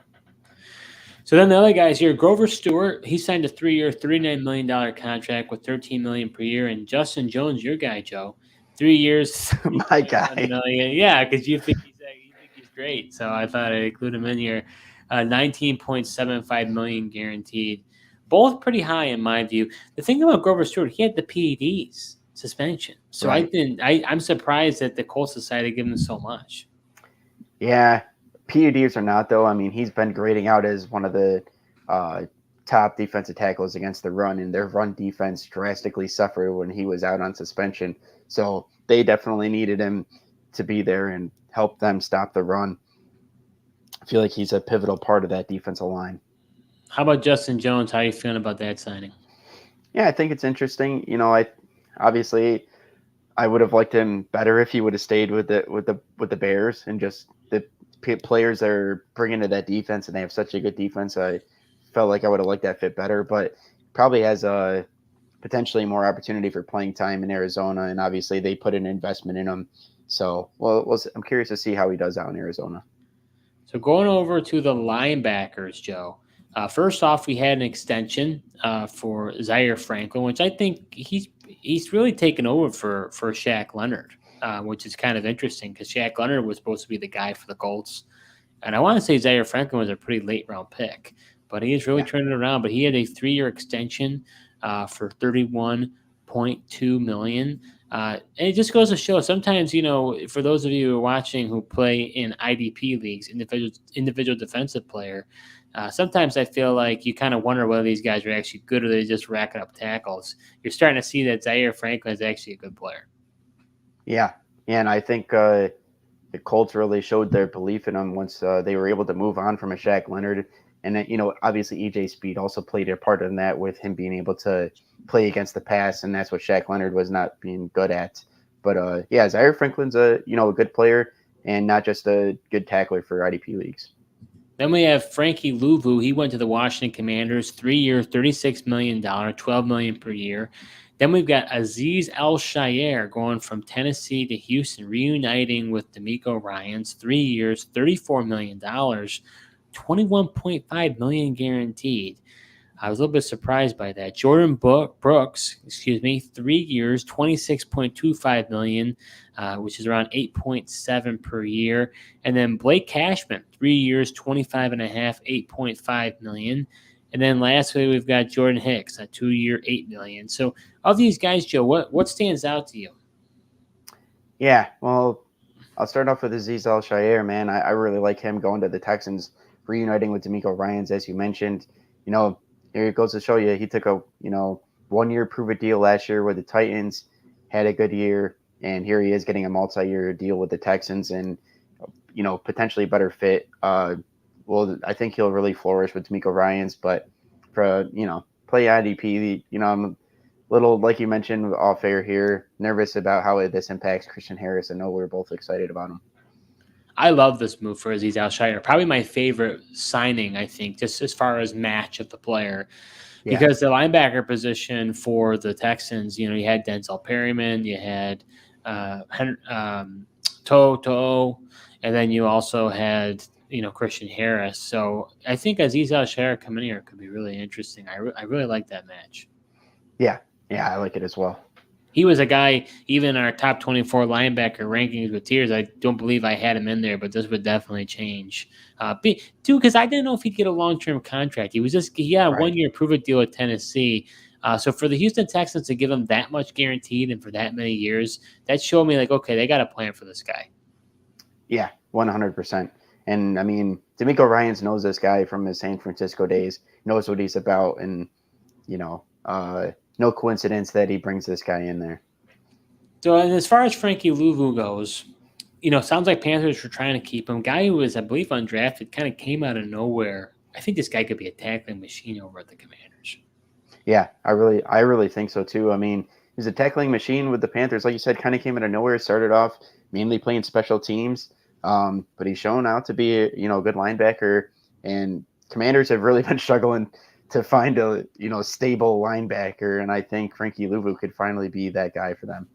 So then the other guys here, Grover Stewart, he signed a 3-year, $39 million contract with $13 million per year. And Justin Jones, your guy, Joe, 3 years. My guy. Million. Yeah, because you think he's great. So I thought I'd include him in here. $19.75 million guaranteed. Both pretty high in my view. The thing about Grover Stewart, he had the PEDs suspension. So right. I'm surprised that the Colts decided to give him so much. Yeah, PEDs or not, though. I mean, he's been grading out as one of the top defensive tackles against the run, and their run defense drastically suffered when he was out on suspension. So they definitely needed him to be there and help them stop the run. I feel like he's a pivotal part of that defensive line. How about Justin Jones? How are you feeling about that signing? Yeah, I think it's interesting. I would have liked him better if he would have stayed with the Bears and just players that are bringing to that defense, and they have such a good defense. I felt like I would have liked that fit better, but probably has a potentially more opportunity for playing time in Arizona, and obviously they put an investment in him. So, I'm curious to see how he does out in Arizona. So going over to the linebackers, Joe. First off, we had an extension for Zaire Franklin, which I think he's really taken over for Shaq Leonard, which is kind of interesting because Shaq Leonard was supposed to be the guy for the Colts, and I want to say Zaire Franklin was a pretty late round pick, but he has really turned it around. But he had a 3-year extension for $31.2 million. And it just goes to show sometimes, for those of you who are watching who play in IDP leagues, individual defensive player, sometimes I feel like you kind of wonder whether these guys are actually good or they're just racking up tackles. You're starting to see that Zaire Franklin is actually a good player. Yeah. And I think the Colts really showed their belief in him once they were able to move on from a Shaq Leonard. And then, obviously EJ Speed also played a part in that with him being able to play against the pass, and that's what Shaq Leonard was not being good at. But Zaire Franklin's a good player and not just a good tackler for IDP leagues. Then we have Frankie Louvu. He went to the Washington Commanders, 3 years, $36 million, $12 million per year. Then we've got Azeez Al-Shaair going from Tennessee to Houston, reuniting with DeMeco Ryans, 3 years, $34 million, $21.5 million guaranteed. I was a little bit surprised by that. Jordan Brooks, 3 years, $26.25 million, which is around 8.7 per year. And then Blake Cashman, 3 years, 25.5, $8.5 million. And then lastly, we've got Jordan Hicks, a 2-year, $8 million. So of these guys, Joe, what stands out to you? Yeah, well, I'll start off with Azeez Al-Shaair, man. I really like him going to the Texans, reuniting with DeMeco Ryans, as you mentioned. Here it goes to show you he took a 1-year prove-it deal last year with the Titans, had a good year, and here he is getting a multi-year deal with the Texans, and potentially better fit. I think he'll really flourish with DeMeco Ryans, but for play IDP, I'm a little, like you mentioned, off air here, nervous about how this impacts Christian Harris. I know we're both excited about him. I love this move for Azeez Al-Shaair. Probably my favorite signing, I think, just as far as match of the player. Yeah. Because the linebacker position for the Texans, you had Denzel Perryman, you had Toto, and then you also had, Christian Harris. So I think Azeez Al-Shaair coming here could be really interesting. I really like that match. Yeah, I like it as well. He was a guy, even in our top 24 linebacker rankings with tiers, I don't believe I had him in there, but this would definitely change. Because I didn't know if he'd get a long-term contract. He had a 1-year prove-it deal with Tennessee. So for the Houston Texans to give him that much guaranteed and for that many years, that showed me, okay, they got a plan for this guy. Yeah, 100%. And, I mean, DeMeco Ryans knows this guy from his San Francisco days, knows what he's about, and, no coincidence that he brings this guy in there. So, and as far as Frankie Louvu goes, sounds like Panthers were trying to keep him. Guy who was, I believe, undrafted, kind of came out of nowhere. I think this guy could be a tackling machine over at the Commanders. Yeah, I really think so too. I mean, he's a tackling machine with the Panthers. Like you said, kind of came out of nowhere. Started off mainly playing special teams, but he's shown out to be a good linebacker. And Commanders have really been struggling to find a stable linebacker, and I think Frankie Louvu could finally be that guy for them.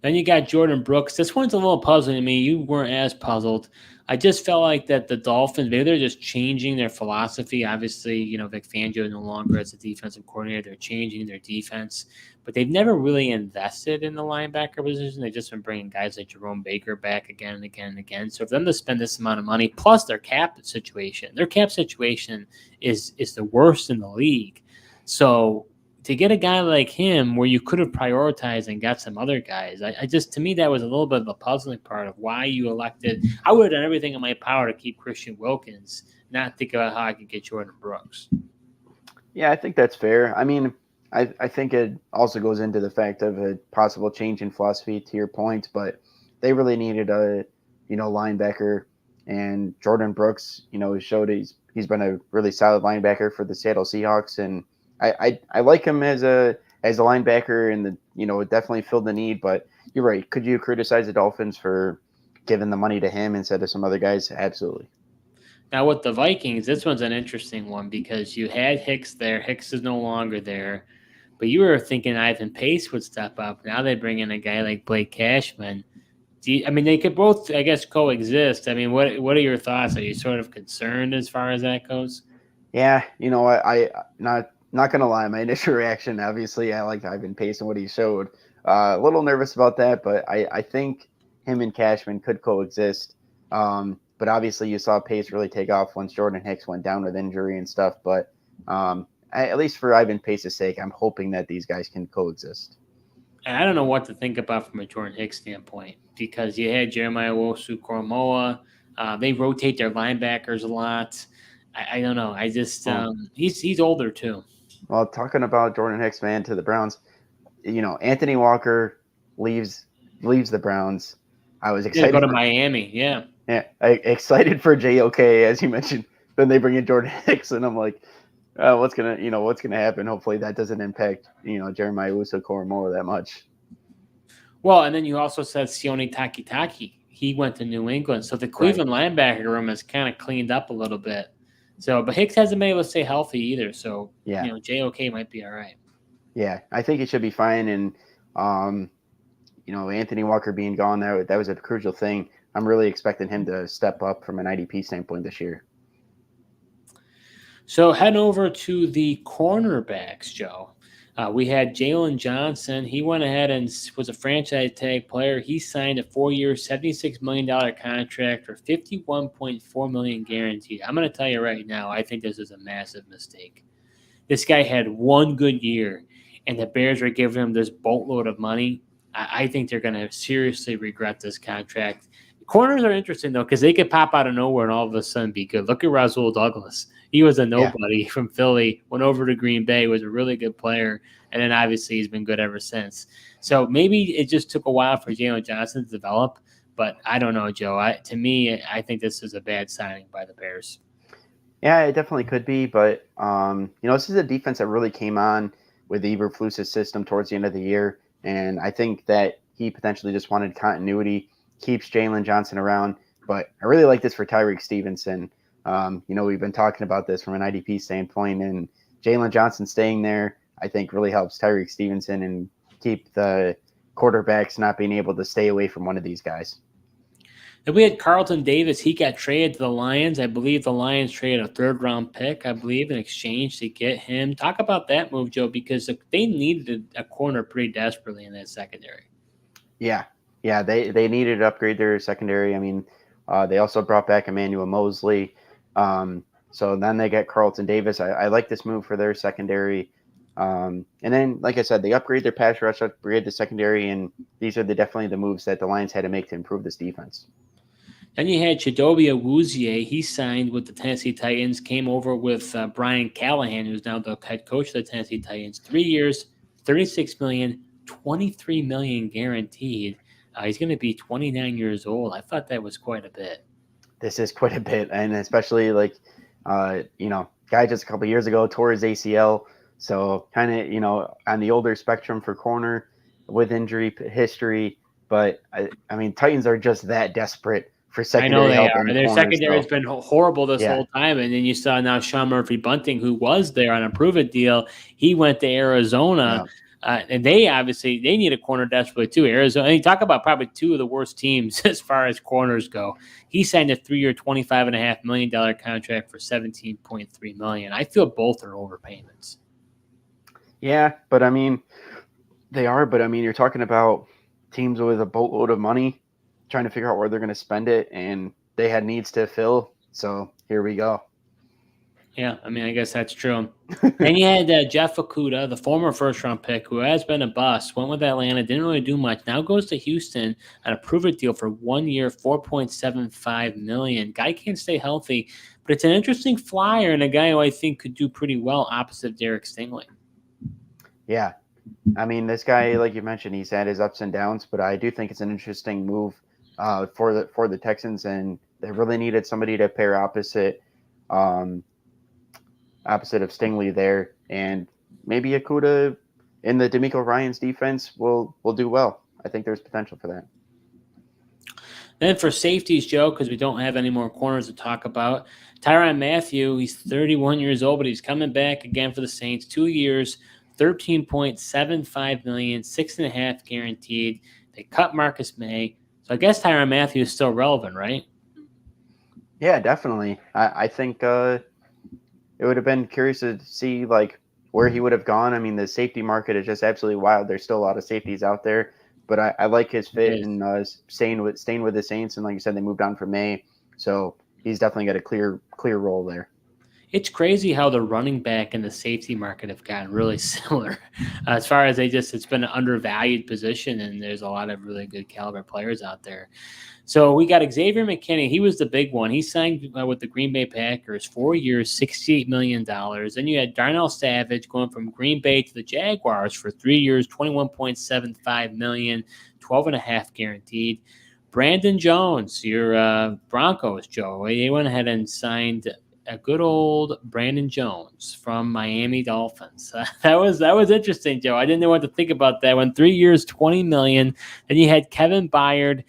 Then you got Jordan Brooks. This one's a little puzzling to me. You weren't as puzzled. I just felt like that the Dolphins, maybe they're just changing their philosophy. Obviously, Vic Fangio no longer as a defensive coordinator. They're changing their defense, but they've never really invested in the linebacker position. They've just been bringing guys like Jerome Baker back again and again and again. So for them to spend this amount of money, plus their cap situation is the worst in the league. So to get a guy like him where you could have prioritized and got some other guys, to me, that was a little bit of a puzzling part of why you elected. I would have done everything in my power to keep Christian Wilkins, not think about how I could get Jordan Brooks. Yeah, I think that's fair. I mean, I think it also goes into the fact of a possible change in philosophy to your point, but they really needed a, linebacker, and Jordan Brooks, showed he's been a really solid linebacker for the Seattle Seahawks, and I like him as a linebacker, and definitely filled the need. But you're right. Could you criticize the Dolphins for given the money to him instead of some other guys, absolutely. Now with the Vikings, this one's an interesting one because you had Hicks there. Hicks is no longer there, but you were thinking Ivan Pace would step up. Now they bring in a guy like Blake Cashman. I mean, they could both, I guess, coexist. I mean, what are your thoughts? Are you sort of concerned as far as that goes? Yeah, you know, I not gonna lie, my initial reaction, obviously, I liked Ivan Pace and what he showed. A little nervous about that, but I think him and Cashman could coexist. But obviously, you saw Pace really take off once Jordan Hicks went down with injury and stuff. But at least for Ivan Pace's sake, I'm hoping that these guys can coexist. I don't know what to think about from a Jordan Hicks standpoint because you had Jeremiah Owusu-Koramoah. They rotate their linebackers a lot. I don't know. I just he's older too. Well, talking about Jordan Hicks, man, to the Browns, you know, Anthony Walker leaves the Browns. I was He's gonna excited go to Miami. Yeah. Yeah, excited for JOK as you mentioned. Then they bring in Jordan Hicks, and I'm like, what's gonna happen? Hopefully that doesn't impact Jeremiah Owusu-Koramoah that much. Well, and then you also said Sione Takitaki. He went to New England, so the Cleveland linebacker room has kind of cleaned up a little bit. So, but Hicks hasn't been able to stay healthy either. So, yeah, JOK might be all right. Yeah, I think he should be fine. And Anthony Walker being gone, that was a crucial thing. I'm really expecting him to step up from an IDP standpoint this year. So heading over to the cornerbacks, Joe. We had Jalen Johnson. He went ahead and was a franchise tag player. He signed a 4-year, $76 million contract for $51.4 million guaranteed. I'm going to tell you right now, I think this is a massive mistake. This guy had one good year, and the Bears are giving him this boatload of money. I think they're going to seriously regret this contract. Corners are interesting, though, because they could pop out of nowhere and all of a sudden be good. Look at Rasul Douglas. He was a nobody from Philly, went over to Green Bay, was a really good player, and then obviously he's been good ever since. So maybe it just took a while for Jalen Johnson to develop, but I don't know, Joe. To me, I think this is a bad signing by the Bears. Yeah, it definitely could be, but this is a defense that really came on with Eberflus's system towards the end of the year, and I think that he potentially just wanted continuity, keeps Jalen Johnson around, but I really like this for Tyreek Stevenson. We've been talking about this from an IDP standpoint, and Jalen Johnson staying there, I think, really helps Tyreek Stevenson and keep the quarterbacks not being able to stay away from one of these guys. And we had Carlton Davis. He got traded to the Lions. I believe the Lions traded a 3rd-round pick, in exchange to get him. Talk about that move, Joe, because they needed a corner pretty desperately in that secondary. Yeah, they needed to upgrade their secondary. I mean, they also brought back Emmanuel Mosley. So then they get Carlton Davis. I like this move for their secondary. And then, like I said, they upgrade their pass rush, upgrade the secondary, and these are definitely the moves that the Lions had to make to improve this defense. Then you had Chidobe Awuzie. He signed with the Tennessee Titans, came over with Brian Callahan, who's now the head coach of the Tennessee Titans. 3 years, $36 million, $23 million guaranteed. He's going to be 29 years old. I thought that was quite a bit. This is quite a bit, and especially guy just a couple of years ago tore his ACL, so kind of on the older spectrum for corner with injury history. But I mean, Titans are just that desperate for secondary. I know they are. Their secondary has been horrible this whole time, and then you saw now Sean Murphy-Bunting, who was there on a prove-it deal. He went to Arizona. And they need a corner desperately too. Arizona, and you talk about probably two of the worst teams as far as corners go. He signed a 3-year, $25.5 million contract for $17.3 million. I feel both are overpayments. Yeah, but I mean, they are. But I mean, you're talking about teams with a boatload of money trying to figure out where they're going to spend it, and they had needs to fill. So here we go. Yeah, I mean, I guess that's true. And you had Jeff Okudah, the former first-round pick, who has been a bust, went with Atlanta, didn't really do much. Now goes to Houston on a prove-it deal for 1 year, $4.75 million. Guy can't stay healthy, but it's an interesting flyer and a guy who I think could do pretty well opposite Derek Stingley. Yeah, I mean, this guy, like you mentioned, he's had his ups and downs, but I do think it's an interesting move for the Texans, and they really needed somebody to pair opposite of Stingley there, and maybe Okudah in the DeMeco Ryans defense will do well. I think there's potential for that. Then for safeties, Joe, because we don't have any more corners to talk about, Tyrann Mathieu, he's 31 years old, but he's coming back again for the Saints. 2 years, 13.75 million, 6.5 guaranteed. They cut Marcus May. So I guess Tyrann Mathieu is still relevant, right? Yeah, definitely. I think it would have been curious to see like where he would have gone. I mean, the safety market is just absolutely wild. There's still a lot of safeties out there, but I like his fit and staying with the Saints. And like you said, they moved on from May, so he's definitely got a clear role there. It's crazy how the running back and the safety market have gotten really similar. As far as it's been an undervalued position, and there's a lot of really good caliber players out there. So we got Xavier McKinney. He was the big one. He signed with the Green Bay Packers, 4 years, $68 million. Then you had Darnell Savage going from Green Bay to the Jaguars for 3 years, $21.75 million, 12.5 guaranteed. Brandon Jones, your Broncos, Joe. They went ahead and signed a good old Brandon Jones from Miami Dolphins. That was interesting, Joe. I didn't know what to think about that one. 3 years, $20 million. Then you had Kevin Byard.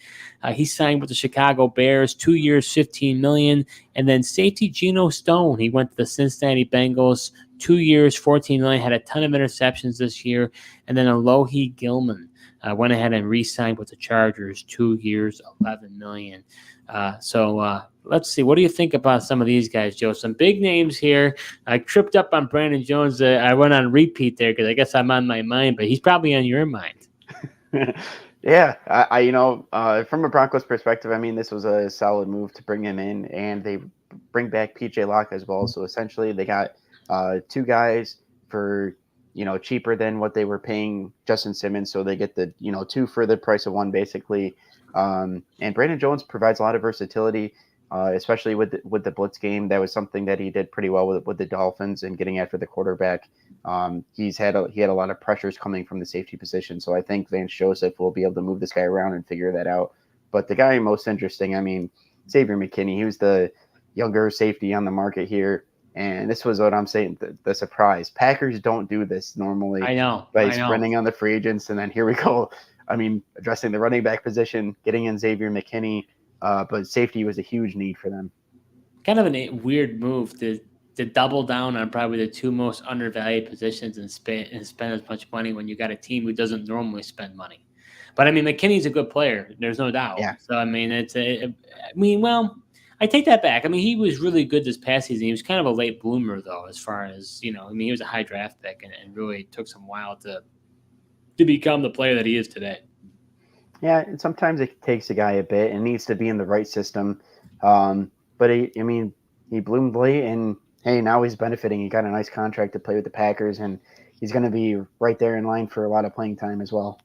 He signed with the Chicago Bears, 2 years, $15 million. And then safety Geno Stone. He went to the Cincinnati Bengals, 2 years, $14 million. Had a ton of interceptions this year. And then Alohi Gilman went ahead and re-signed with the Chargers, 2 years, $11 million. Let's see. What do you think about some of these guys, Joe? Some big names here. I tripped up on Brandon Jones. I went on repeat there because I guess I'm on my mind, but he's probably on your mind. Yeah, from a Broncos perspective, I mean, this was a solid move to bring him in, and they bring back PJ Locke as well. So essentially, they got two guys for cheaper than what they were paying Justin Simmons. So they get the two for the price of one, basically. And Brandon Jones provides a lot of versatility, especially with the blitz game. That was something that he did pretty well with the Dolphins and getting after the quarterback. He had a lot of pressures coming from the safety position. So I think Vance Joseph will be able to move this guy around and figure that out. But the guy most interesting, I mean, Xavier McKinney, he was the younger safety on the market here. And this was what I'm saying, the surprise. Packers don't do this normally. I know. By spending on the free agents. And then here we go. I mean, addressing the running back position, getting in Xavier McKinney, but safety was a huge need for them. Kind of a weird move to double down on probably the two most undervalued positions and spend as much money when you got a team who doesn't normally spend money. But I mean, McKinney's a good player. There's no doubt. Yeah. So I mean, I take that back. I mean, he was really good this past season. He was kind of a late bloomer, though, as far as he was a high draft pick and really took some while to become the player that he is today. Yeah, and sometimes it takes a guy a bit and needs to be in the right system. But he bloomed late, and hey, now he's benefiting. He got a nice contract to play with the Packers, and he's going to be right there in line for a lot of playing time as well.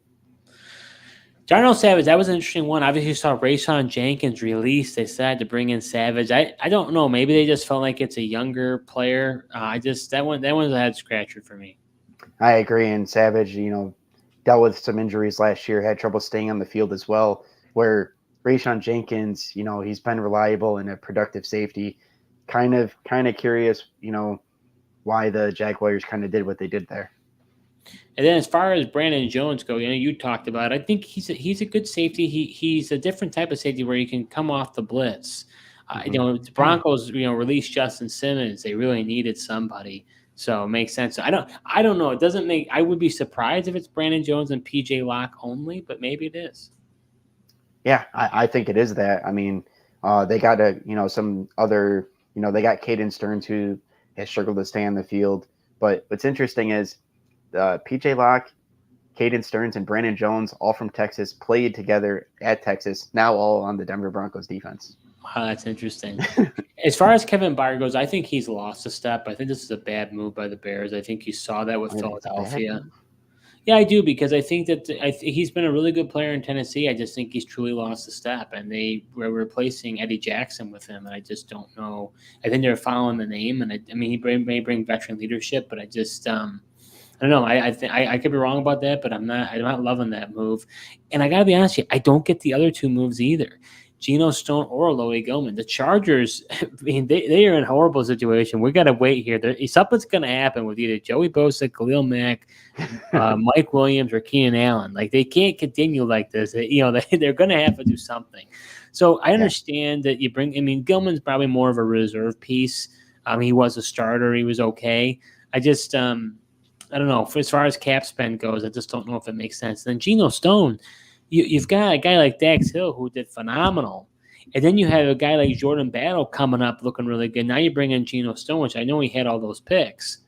Darnell Savage, that was an interesting one. Obviously, you saw Rayshon Jenkins released. They decided to bring in Savage. I don't know. Maybe they just felt like it's a younger player. That one's a head scratcher for me. I agree. And Savage, dealt with some injuries last year, had trouble staying on the field as well. Where Rayshon Jenkins, he's been reliable and a productive safety. Kind of curious, why the Jaguars kind of did what they did there. And then as far as Brandon Jones go, you talked about it. I think he's a good safety. He's a different type of safety where you can come off the blitz. The Broncos, released Justin Simmons. They really needed somebody. So it makes sense. I don't know. It doesn't make – I would be surprised if it's Brandon Jones and PJ Locke only, but maybe it is. Yeah, I think it is that. I mean, they got some other – they got Caden Stearns who has struggled to stay on the field. But what's interesting is PJ Locke, Caden Stearns, and Brandon Jones, all from Texas, played together at Texas, now all on the Denver Broncos defense. Wow, that's interesting. As far as Kevin Byard goes, I think he's lost a step. I think this is a bad move by the Bears. I think you saw that with Philadelphia. Yeah, I do, because I think that he's been a really good player in Tennessee. I just think he's truly lost a step, and they were replacing Eddie Jackson with him, and I just don't know. I think they're following the name, and he may bring veteran leadership, but I just I don't know. I could be wrong about that, but I'm not loving that move. And I got to be honest with you, I don't get the other two moves either. Geno Stone or Louis Gilman. The Chargers, I mean, they are in a horrible situation. We got to wait here. Something's going to happen with either Joey Bosa, Khalil Mack, Mike Williams, or Keenan Allen. Like, they can't continue like this. They're going to have to do something. So I understand that you bring. I mean, Gilman's probably more of a reserve piece. He was a starter. He was okay. I just, I don't know. As far as cap spend goes, I just don't know if it makes sense. Then Geno Stone. You've got a guy like Dax Hill who did phenomenal. And then you have a guy like Jordan Battle coming up looking really good. Now you bring in Geno Stone, which I know he had all those picks.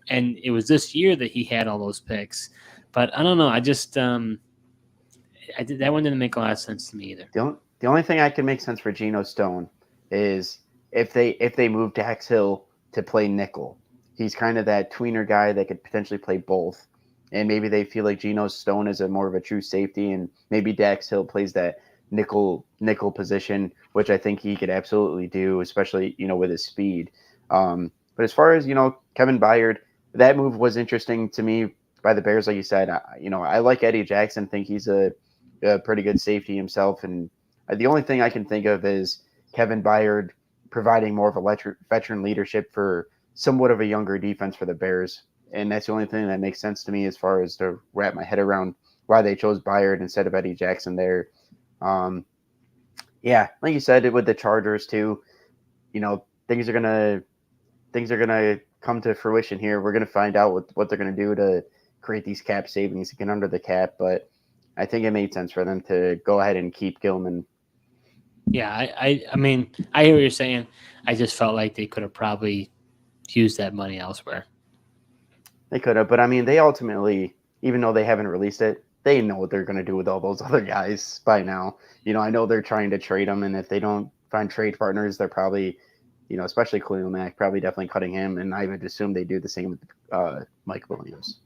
And it was this year that he had all those picks. But I don't know. I just that one didn't make a lot of sense to me either. The only thing I can make sense for Geno Stone is if they move Dax Hill to play nickel. He's kind of that tweener guy that could potentially play both. And maybe they feel like Geno Stone is more of a true safety, and maybe Dax Hill plays that nickel position, which I think he could absolutely do, especially with his speed. But as far as Kevin Byard, that move was interesting to me by the Bears, like you said. I like Eddie Jackson. Think he's a pretty good safety himself, and the only thing I can think of is Kevin Byard providing more of a veteran leadership for somewhat of a younger defense for the Bears. And that's the only thing that makes sense to me as far as to wrap my head around why they chose Byard instead of Eddie Jackson there. Like you said, with the Chargers too, things are gonna come to fruition here. We're gonna find out what they're gonna do to create these cap savings to get under the cap. But I think it made sense for them to go ahead and keep Gilman. Yeah, I mean, I hear what you're saying. I just felt like they could have probably used that money elsewhere. They could have, but I mean, they ultimately, even though they haven't released it, they know what they're going to do with all those other guys by now. I know they're trying to trade them, and if they don't find trade partners, they're probably, especially Khalil Mack, probably definitely cutting him, and I would assume they do the same with Mike Williams.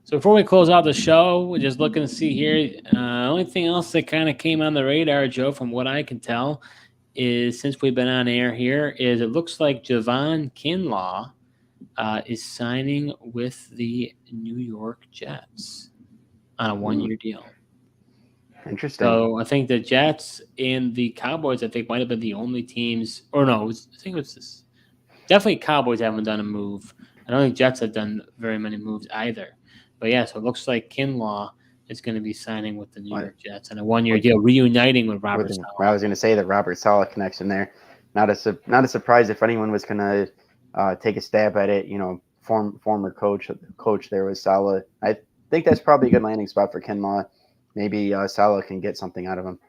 So before we close out the show, we're just looking to see here. Only thing else that kind of came on the radar, Joe, from what I can tell, is since we've been on air here, is it looks like Javon Kinlaw is signing with the New York Jets on a one-year deal. Interesting. So I think the Jets and the Cowboys, might have been the only teams, or no, I think it was this. Definitely Cowboys haven't done a move. I don't think Jets have done very many moves either. But yeah, so it looks like Kinlaw is going to be signing with the New York Jets on a one-year deal, reuniting with Robert Saleh. I was going to say the Robert Saleh connection there. Not a surprise if anyone was going to take a stab at it. Former coach there was Saleh. I think that's probably a good landing spot for Kinlaw. Maybe Saleh can get something out of him.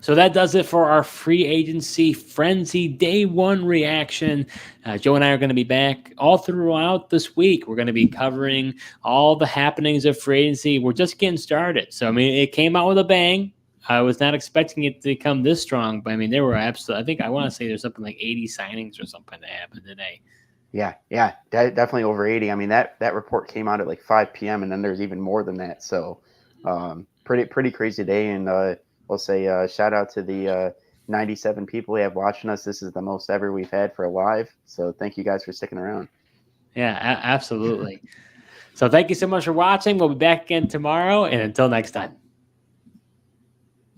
So that does it for our free agency frenzy day one reaction. Joe and I are going to be back all throughout this week. We're going to be covering all the happenings of free agency. We're just getting started. So, I mean, it came out with a bang. I was not expecting it to come this strong, but I mean, there were absolutely, I want to say there's something like 80 signings or something that happened today. Yeah, definitely over 80. I mean, that report came out at like 5 p.m. and then there's even more than that. So, pretty crazy day. And we'll say shout out to the 97 people we have watching us. This is the most ever we've had for a live. So thank you guys for sticking around. Yeah, absolutely. So thank you so much for watching. We'll be back again tomorrow. And until next time.